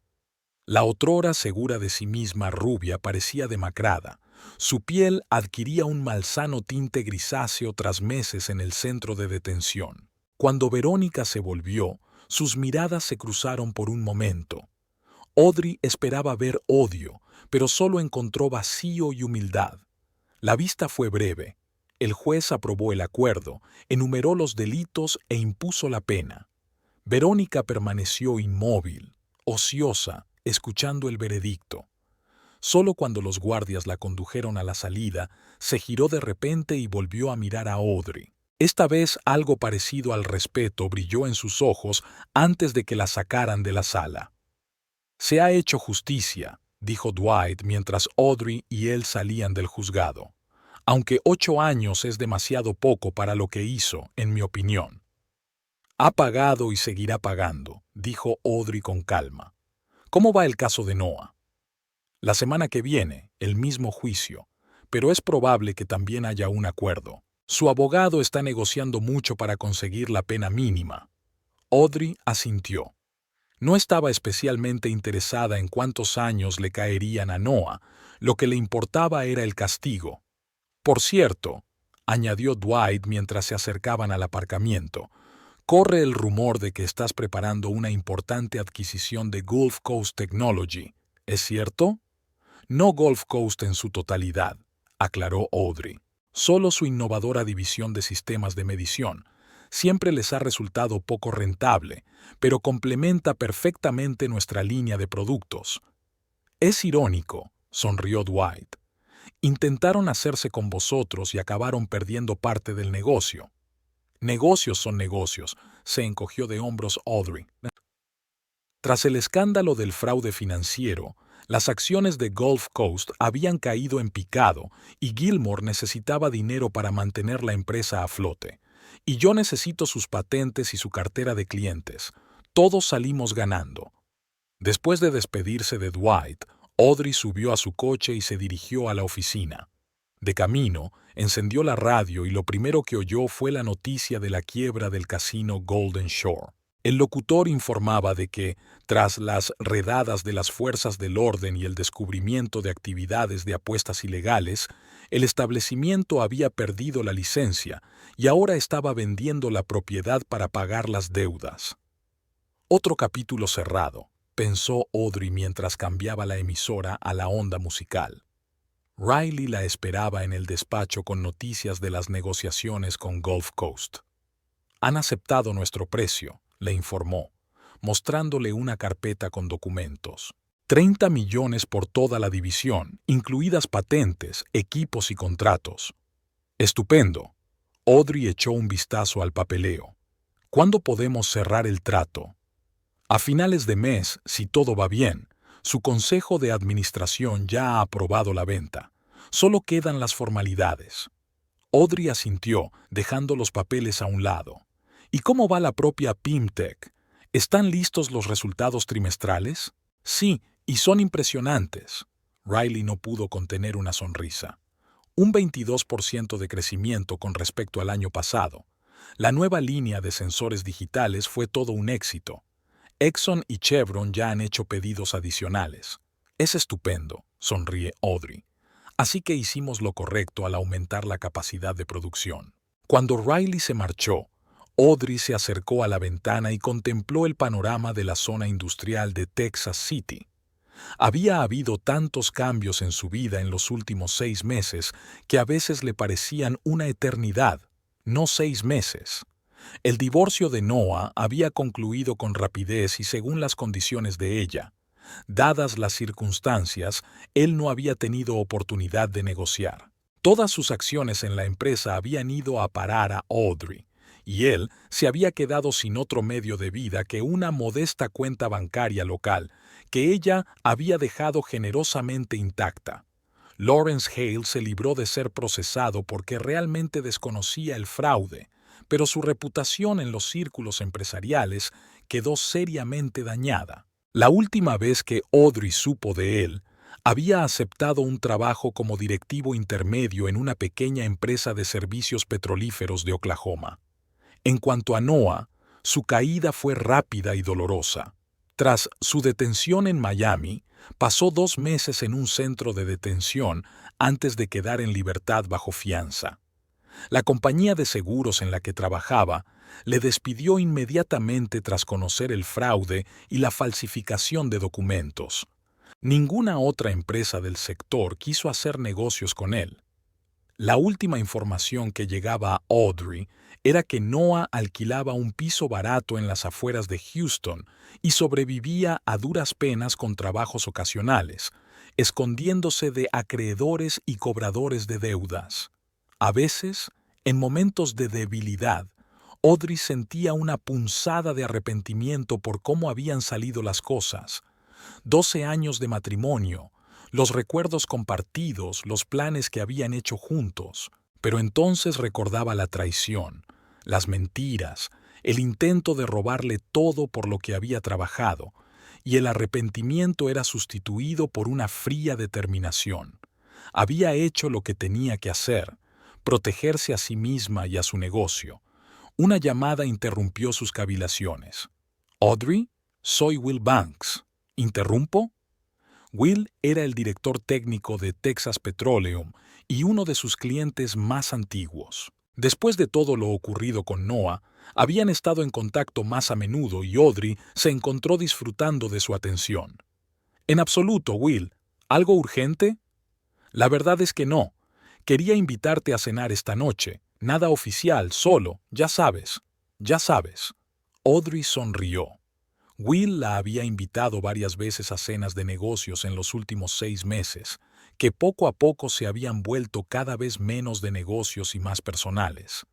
La otrora segura de sí misma rubia parecía demacrada. Su piel adquiría un malsano tinte grisáceo tras meses en el centro de detención. Cuando Verónica se volvió, sus miradas se cruzaron por un momento. Audrey esperaba ver odio, pero solo encontró vacío y humildad. La vista fue breve. El juez aprobó el acuerdo, enumeró los delitos e impuso la pena. Verónica permaneció inmóvil, ociosa, escuchando el veredicto. Solo cuando los guardias la condujeron a la salida, se giró de repente y volvió a mirar a Audrey. Esta vez algo parecido al respeto brilló en sus ojos antes de que la sacaran de la sala. «Se ha hecho justicia», dijo Dwight mientras Audrey y él salían del juzgado. «Aunque 8 años es demasiado poco para lo que hizo, en mi opinión». «Ha pagado y seguirá pagando», dijo Audrey con calma. «¿Cómo va el caso de Noah?» «La semana que viene, el mismo juicio, pero es probable que también haya un acuerdo. Su abogado está negociando mucho para conseguir la pena mínima». Audrey asintió. No estaba especialmente interesada en cuántos años le caerían a Noah, lo que le importaba era el castigo. «Por cierto», añadió Dwight mientras se acercaban al aparcamiento, «corre el rumor de que estás preparando una importante adquisición de Gulf Coast Technology, ¿es cierto?» «No Gulf Coast en su totalidad», aclaró Audrey. «Solo su innovadora división de sistemas de medición. Siempre les ha resultado poco rentable, pero complementa perfectamente nuestra línea de productos». Es irónico, sonrió Dwight. Intentaron hacerse con vosotros y acabaron perdiendo parte del negocio. Negocios son negocios, se encogió de hombros Audrey. Tras el escándalo del fraude financiero, las acciones de Gulf Coast habían caído en picado y Gilmore necesitaba dinero para mantener la empresa a flote. Y yo necesito sus patentes y su cartera de clientes. Todos salimos ganando. Después de despedirse de Dwight, Audrey subió a su coche y se dirigió a la oficina. De camino, encendió la radio y lo primero que oyó fue la noticia de la quiebra del casino Golden Shore. El locutor informaba de que, tras las redadas de las fuerzas del orden y el descubrimiento de actividades de apuestas ilegales, el establecimiento había perdido la licencia y ahora estaba vendiendo la propiedad para pagar las deudas. Otro capítulo cerrado, pensó Audrey mientras cambiaba la emisora a la onda musical. Riley la esperaba en el despacho con noticias de las negociaciones con Gulf Coast. Han aceptado nuestro precio, le informó, mostrándole una carpeta con documentos. 30 millones por toda la división, incluidas patentes, equipos y contratos. Estupendo. Audrey echó un vistazo al papeleo. ¿Cuándo podemos cerrar el trato? A finales de mes, si todo va bien. Su consejo de administración ya ha aprobado la venta. Solo quedan las formalidades. Audrey asintió, dejando los papeles a un lado. ¿Y cómo va la propia Pimtech? ¿Están listos los resultados trimestrales? Sí, y son impresionantes. Riley no pudo contener una sonrisa. Un 22% de crecimiento con respecto al año pasado. La nueva línea de sensores digitales fue todo un éxito. Exxon y Chevron ya han hecho pedidos adicionales. Es estupendo, sonríe Audrey. Así que hicimos lo correcto al aumentar la capacidad de producción. Cuando Riley se marchó, Audrey se acercó a la ventana y contempló el panorama de la zona industrial de Texas City. Había habido tantos cambios en su vida en los últimos 6 meses que a veces le parecían una eternidad, no 6 meses. El divorcio de Noah había concluido con rapidez y según las condiciones de ella. Dadas las circunstancias, él no había tenido oportunidad de negociar. Todas sus acciones en la empresa habían ido a parar a Audrey, y él se había quedado sin otro medio de vida que una modesta cuenta bancaria local que ella había dejado generosamente intacta. Lawrence Hale se libró de ser procesado porque realmente desconocía el fraude, pero su reputación en los círculos empresariales quedó seriamente dañada. La última vez que Audrey supo de él, había aceptado un trabajo como directivo intermedio en una pequeña empresa de servicios petrolíferos de Oklahoma. En cuanto a Noah, su caída fue rápida y dolorosa. Tras su detención en Miami, pasó 2 meses en un centro de detención antes de quedar en libertad bajo fianza. La compañía de seguros en la que trabajaba le despidió inmediatamente tras conocer el fraude y la falsificación de documentos. Ninguna otra empresa del sector quiso hacer negocios con él. La última información que llegaba a Audrey era que Noah alquilaba un piso barato en las afueras de Houston y sobrevivía a duras penas con trabajos ocasionales, escondiéndose de acreedores y cobradores de deudas. A veces, en momentos de debilidad, Audrey sentía una punzada de arrepentimiento por cómo habían salido las cosas. 12 años de matrimonio, los recuerdos compartidos, los planes que habían hecho juntos, pero entonces recordaba la traición, las mentiras, el intento de robarle todo por lo que había trabajado, y el arrepentimiento era sustituido por una fría determinación. Había hecho lo que tenía que hacer, protegerse a sí misma y a su negocio. Una llamada interrumpió sus cavilaciones. «Audrey, soy Will Banks. ¿Interrumpo?» Will era el director técnico de Texas Petroleum y uno de sus clientes más antiguos. Después de todo lo ocurrido con Noah, habían estado en contacto más a menudo y Audrey se encontró disfrutando de su atención. «En absoluto, Will. ¿Algo urgente?» «La verdad es que no. Quería invitarte a cenar esta noche. Nada oficial, solo, ya sabes. Audrey sonrió. Will la había invitado varias veces a cenas de negocios en los últimos 6 meses, que poco a poco se habían vuelto cada vez menos de negocios y más personales.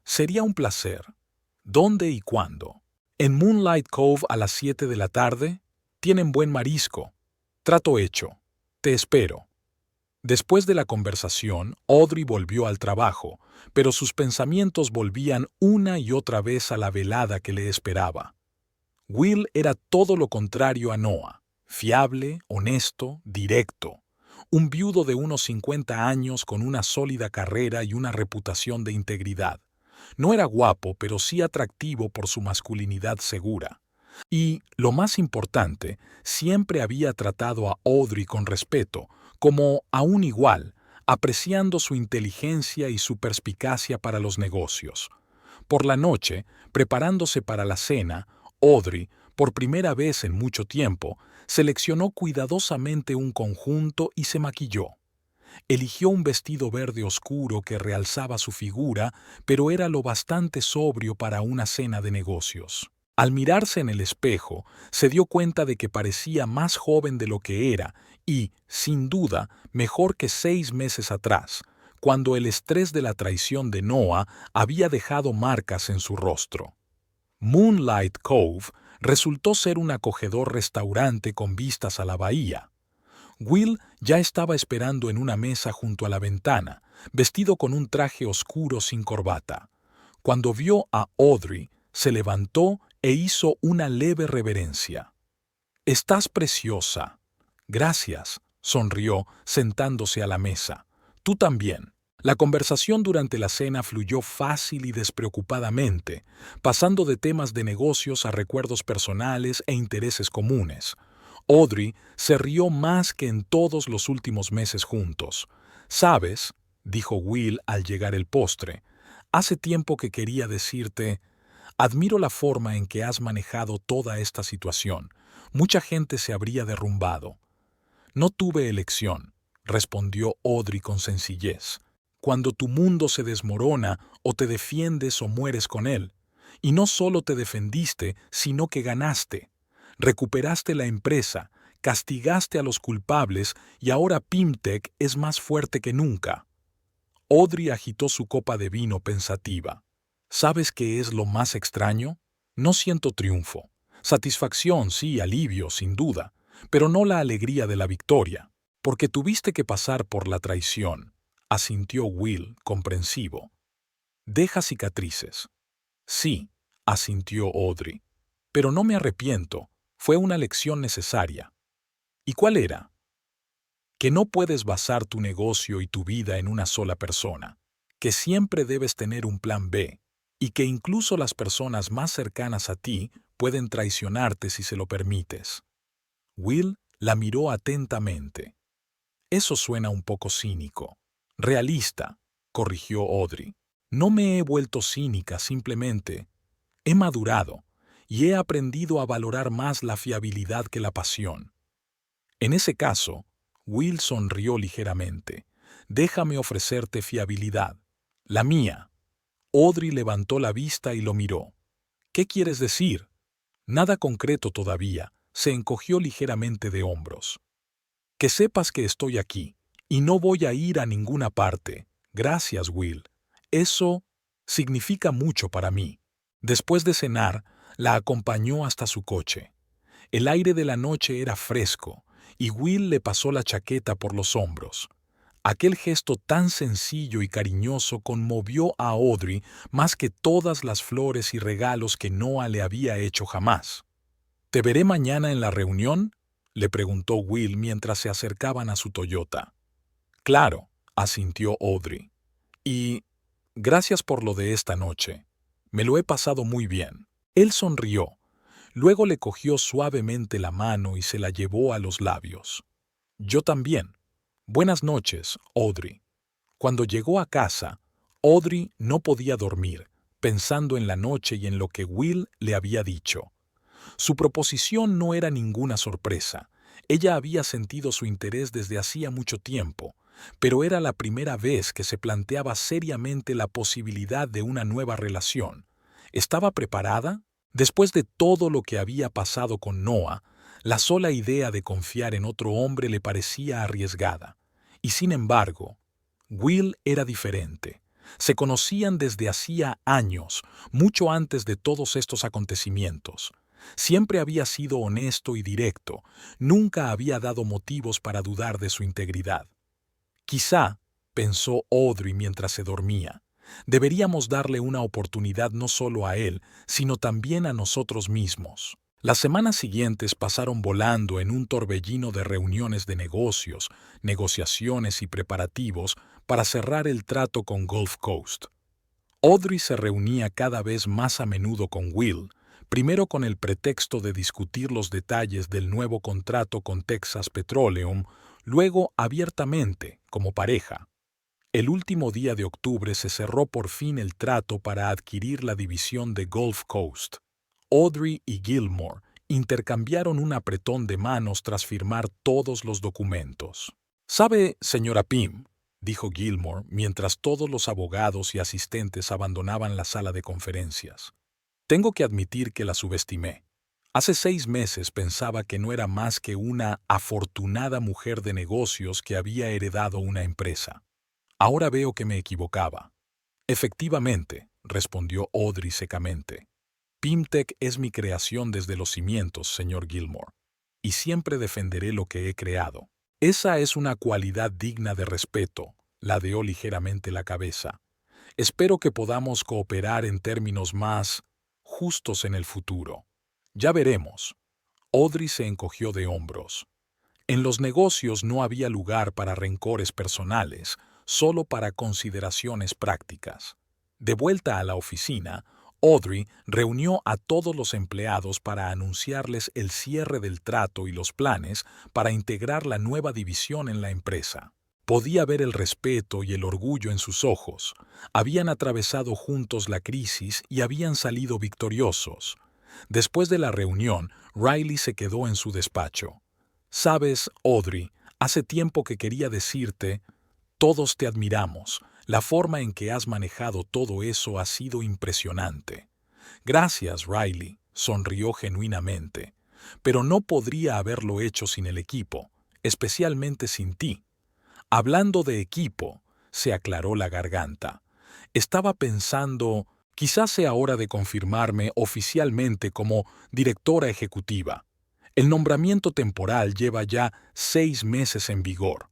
Sería un placer. ¿Dónde y cuándo? En Moonlight Cove a las 7 de la tarde. Tienen buen marisco. Trato hecho. Te espero. Después de la conversación, Audrey volvió al trabajo, pero sus pensamientos volvían una y otra vez a la velada que le esperaba. Will era todo lo contrario a Noah, fiable, honesto, directo, un viudo de unos 50 años con una sólida carrera y una reputación de integridad. No era guapo, pero sí atractivo por su masculinidad segura. Y, lo más importante, siempre había tratado a Audrey con respeto, como a un igual, apreciando su inteligencia y su perspicacia para los negocios. Por la noche, preparándose para la cena, Audrey, por primera vez en mucho tiempo, seleccionó cuidadosamente un conjunto y se maquilló. Eligió un vestido verde oscuro que realzaba su figura, pero era lo bastante sobrio para una cena de negocios. Al mirarse en el espejo, se dio cuenta de que parecía más joven de lo que era y, sin duda, mejor que 6 meses atrás, cuando el estrés de la traición de Noah había dejado marcas en su rostro. Moonlight Cove resultó ser un acogedor restaurante con vistas a la bahía. Will ya estaba esperando en una mesa junto a la ventana, vestido con un traje oscuro sin corbata. Cuando vio a Audrey, se levantó e hizo una leve reverencia. «Estás preciosa». «Gracias», sonrió, sentándose a la mesa. «Tú también». La conversación durante la cena fluyó fácil y despreocupadamente, pasando de temas de negocios a recuerdos personales e intereses comunes. Audrey se rió más que en todos los últimos meses juntos. «¿Sabes?», dijo Will al llegar el postre, «hace tiempo que quería decirte, admiro la forma en que has manejado toda esta situación. Mucha gente se habría derrumbado». «No tuve elección», respondió Audrey con sencillez. «Cuando tu mundo se desmorona, o te defiendes o mueres con él. Y no solo te defendiste, sino que ganaste. Recuperaste la empresa, castigaste a los culpables y ahora Pimtech es más fuerte que nunca». Audrey agitó su copa de vino pensativa. «¿Sabes qué es lo más extraño? No siento triunfo. Satisfacción, sí, alivio, sin duda, pero no la alegría de la victoria. Porque tuviste que pasar por la traición», asintió Will, comprensivo. «Deja cicatrices». «Sí», asintió Audrey, «pero no me arrepiento. Fue una lección necesaria». «¿Y cuál era?» «Que no puedes basar tu negocio y tu vida en una sola persona, que siempre debes tener un plan B, y que incluso las personas más cercanas a ti pueden traicionarte si se lo permites». Will la miró atentamente. «Eso suena un poco cínico». «Realista», corrigió Audrey. «No me he vuelto cínica, simplemente he madurado y he aprendido a valorar más la fiabilidad que la pasión». «En ese caso», Will sonrió ligeramente, «déjame ofrecerte fiabilidad. La mía». Audrey levantó la vista y lo miró. «¿Qué quieres decir?» «Nada concreto todavía», se encogió ligeramente de hombros. «Que sepas que estoy aquí, y no voy a ir a ninguna parte. Gracias, Will. Eso significa mucho para mí». Después de cenar, la acompañó hasta su coche. El aire de la noche era fresco, y Will le pasó la chaqueta por los hombros. Aquel gesto tan sencillo y cariñoso conmovió a Audrey más que todas las flores y regalos que Noah le había hecho jamás. «¿Te veré mañana en la reunión?», le preguntó Will mientras se acercaban a su Toyota. «Claro», asintió Audrey. «Y gracias por lo de esta noche. Me lo he pasado muy bien». Él sonrió. Luego le cogió suavemente la mano y se la llevó a los labios. «Yo también. Buenas noches, Audrey». Cuando llegó a casa, Audrey no podía dormir, pensando en la noche y en lo que Will le había dicho. Su proposición no era ninguna sorpresa. Ella había sentido su interés desde hacía mucho tiempo, pero era la primera vez que se planteaba seriamente la posibilidad de una nueva relación. ¿Estaba preparada? Después de todo lo que había pasado con Noah, la sola idea de confiar en otro hombre le parecía arriesgada. Y sin embargo, Will era diferente. Se conocían desde hacía años, mucho antes de todos estos acontecimientos. Siempre había sido honesto y directo, nunca había dado motivos para dudar de su integridad. Quizá, pensó Audrey mientras se dormía, deberíamos darle una oportunidad no solo a él, sino también a nosotros mismos. Las semanas siguientes pasaron volando en un torbellino de reuniones de negocios, negociaciones y preparativos para cerrar el trato con Gulf Coast. Audrey se reunía cada vez más a menudo con Will, primero con el pretexto de discutir los detalles del nuevo contrato con Texas Petroleum, luego abiertamente, como pareja. El último día de octubre se cerró por fin el trato para adquirir la división de Gulf Coast. Audrey y Gilmore intercambiaron un apretón de manos tras firmar todos los documentos. «¿Sabe, señora Pym?», dijo Gilmore mientras todos los abogados y asistentes abandonaban la sala de conferencias. «Tengo que admitir que la subestimé. Hace 6 meses pensaba que no era más que una afortunada mujer de negocios que había heredado una empresa. Ahora veo que me equivocaba». «Efectivamente», respondió Audrey secamente. «Pymtech es mi creación desde los cimientos, señor Gilmore, y siempre defenderé lo que he creado». «Esa es una cualidad digna de respeto», ladeó ligeramente la cabeza. «Espero que podamos cooperar en términos más justos en el futuro. Ya veremos». Audrey se encogió de hombros. En los negocios no había lugar para rencores personales, solo para consideraciones prácticas. De vuelta a la oficina, Audrey reunió a todos los empleados para anunciarles el cierre del trato y los planes para integrar la nueva división en la empresa. Podía ver el respeto y el orgullo en sus ojos. Habían atravesado juntos la crisis y habían salido victoriosos. Después de la reunión, Riley se quedó en su despacho. «Sabes, Audrey, hace tiempo que quería decirte, todos te admiramos. La forma en que has manejado todo eso ha sido impresionante». «Gracias, Riley», sonrió genuinamente. «Pero no podría haberlo hecho sin el equipo, especialmente sin ti». «Hablando de equipo», se aclaró la garganta. «Estaba pensando, quizás sea hora de confirmarme oficialmente como directora ejecutiva. El nombramiento temporal lleva ya 6 meses en vigor».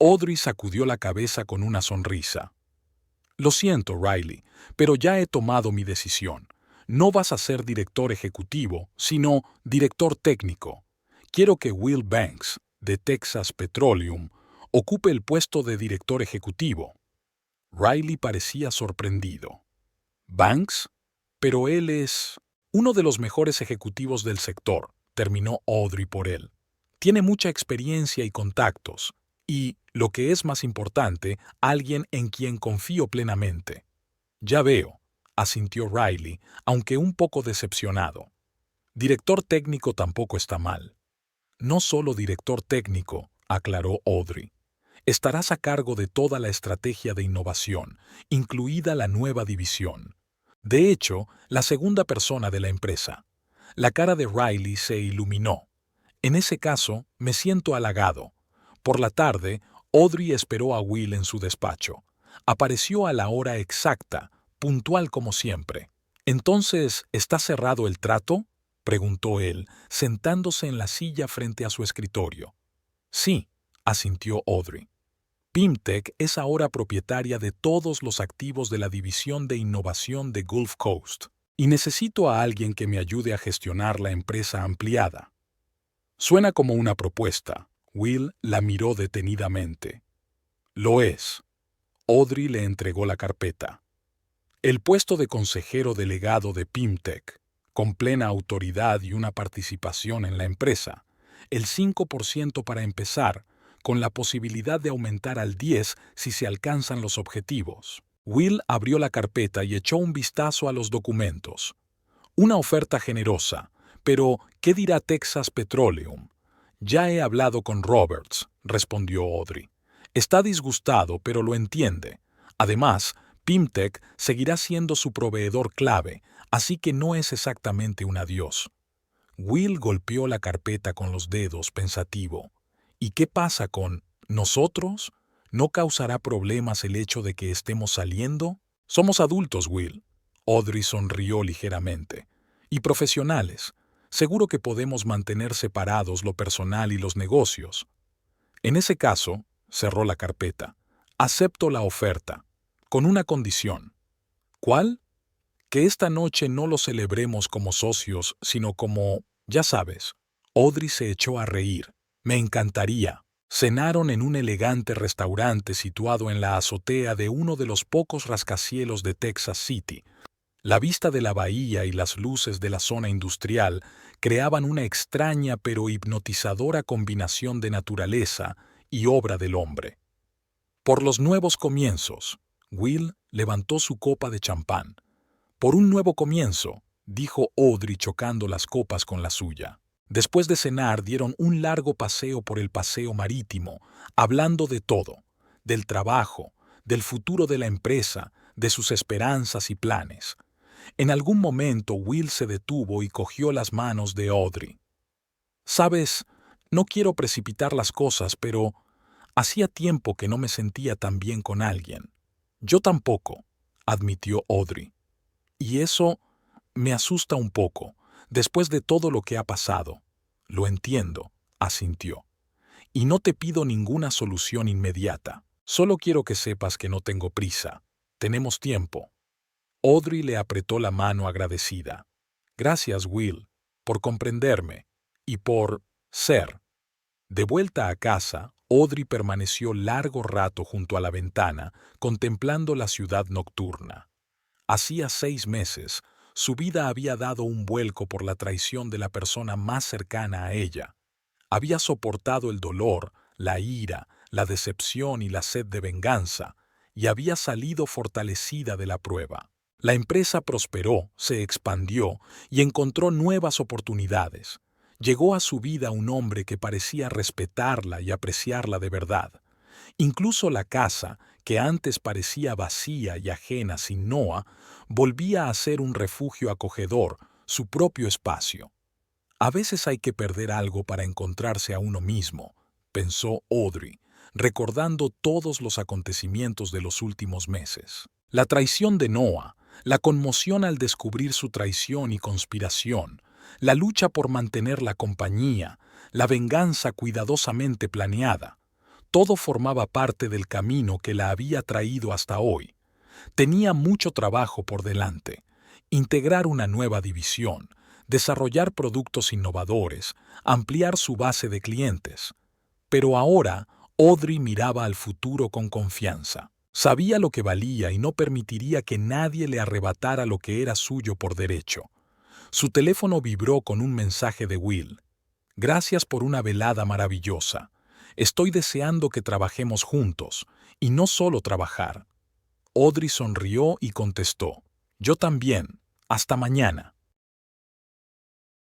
Audrey sacudió la cabeza con una sonrisa. «Lo siento, Riley, pero ya he tomado mi decisión. No vas a ser director ejecutivo, sino director técnico. Quiero que Will Banks, de Texas Petroleum, ocupe el puesto de director ejecutivo». Riley parecía sorprendido. «¿Banks? Pero él es uno de los mejores ejecutivos del sector», terminó Audrey por él. «Tiene mucha experiencia y contactos. Y, lo que es más importante, alguien en quien confío plenamente». «Ya veo», asintió Riley, aunque un poco decepcionado. «Director técnico tampoco está mal». «No solo director técnico», aclaró Audrey. «Estarás a cargo de toda la estrategia de innovación, incluida la nueva división. De hecho, la segunda persona de la empresa». La cara de Riley se iluminó. «En ese caso, me siento halagado». Por la tarde, Audrey esperó a Will en su despacho. Apareció a la hora exacta, puntual como siempre. «¿Entonces, está cerrado el trato?», preguntó él, sentándose en la silla frente a su escritorio. «Sí», asintió Audrey. «Pymtech es ahora propietaria de todos los activos de la división de innovación de Gulf Coast, y necesito a alguien que me ayude a gestionar la empresa ampliada». «Suena como una propuesta». Will la miró detenidamente. «Lo es». Audrey le entregó la carpeta. «El puesto de consejero delegado de Pymtech, con plena autoridad y una participación en la empresa. El 5% para empezar, con la posibilidad de aumentar al 10% si se alcanzan los objetivos». Will abrió la carpeta y echó un vistazo a los documentos. «Una oferta generosa, pero ¿qué dirá Texas Petroleum?» «Ya he hablado con Roberts», respondió Audrey. «Está disgustado, pero lo entiende. Además, Pymtech seguirá siendo su proveedor clave, Así que no es exactamente un adiós. Will golpeó la carpeta con los dedos, pensativo. ¿Y qué pasa con nosotros? ¿No causará problemas el hecho de que estemos saliendo? Somos adultos, Will. Audrey sonrió ligeramente. Y profesionales. Seguro que podemos mantener separados lo personal y los negocios. En ese caso, cerró la carpeta, acepto la oferta, con una condición. ¿Cuál? Que esta noche no lo celebremos como socios, sino como, ya sabes. Audrey se echó a reír. Me encantaría. Cenaron en un elegante restaurante situado en la azotea de uno de los pocos rascacielos de Texas City. La vista de la bahía y las luces de la zona industrial creaban una extraña pero hipnotizadora combinación de naturaleza y obra del hombre. Por los nuevos comienzos, Will levantó su copa de champán. Por un nuevo comienzo, dijo Audrey chocando las copas con la suya. Después de cenar dieron un largo paseo por el paseo marítimo, hablando de todo, del trabajo, del futuro de la empresa, de sus esperanzas y planes. En algún momento Will se detuvo y cogió las manos de Audrey. «Sabes, no quiero precipitar las cosas, pero hacía tiempo que no me sentía tan bien con alguien». «Yo tampoco», admitió Audrey. «Y eso me asusta un poco, después de todo lo que ha pasado». «Lo entiendo», asintió. «Y no te pido ninguna solución inmediata. Solo quiero que sepas que no tengo prisa. Tenemos tiempo». Audrey le apretó la mano agradecida. «Gracias, Will, por comprenderme y por ser». De vuelta a casa, Audrey permaneció largo rato junto a la ventana, contemplando la ciudad nocturna. Hacía 6 meses, su vida había dado un vuelco por la traición de la persona más cercana a ella. Había soportado el dolor, la ira, la decepción y la sed de venganza, y había salido fortalecida de la prueba. La empresa prosperó, se expandió y encontró nuevas oportunidades. Llegó a su vida un hombre que parecía respetarla y apreciarla de verdad. Incluso la casa, que antes parecía vacía y ajena sin Noah, volvía a ser un refugio acogedor, su propio espacio. A veces hay que perder algo para encontrarse a uno mismo, pensó Audrey, recordando todos los acontecimientos de los últimos meses. La traición de Noah, la conmoción al descubrir su traición y conspiración, la lucha por mantener la compañía, la venganza cuidadosamente planeada. Todo formaba parte del camino que la había traído hasta hoy. Tenía mucho trabajo por delante. Integrar una nueva división, desarrollar productos innovadores, ampliar su base de clientes. Pero ahora, Audrey miraba al futuro con confianza. Sabía lo que valía y no permitiría que nadie le arrebatara lo que era suyo por derecho. Su teléfono vibró con un mensaje de Will. «Gracias por una velada maravillosa. Estoy deseando que trabajemos juntos, y no solo trabajar». Audrey sonrió y contestó. «Yo también. Hasta mañana».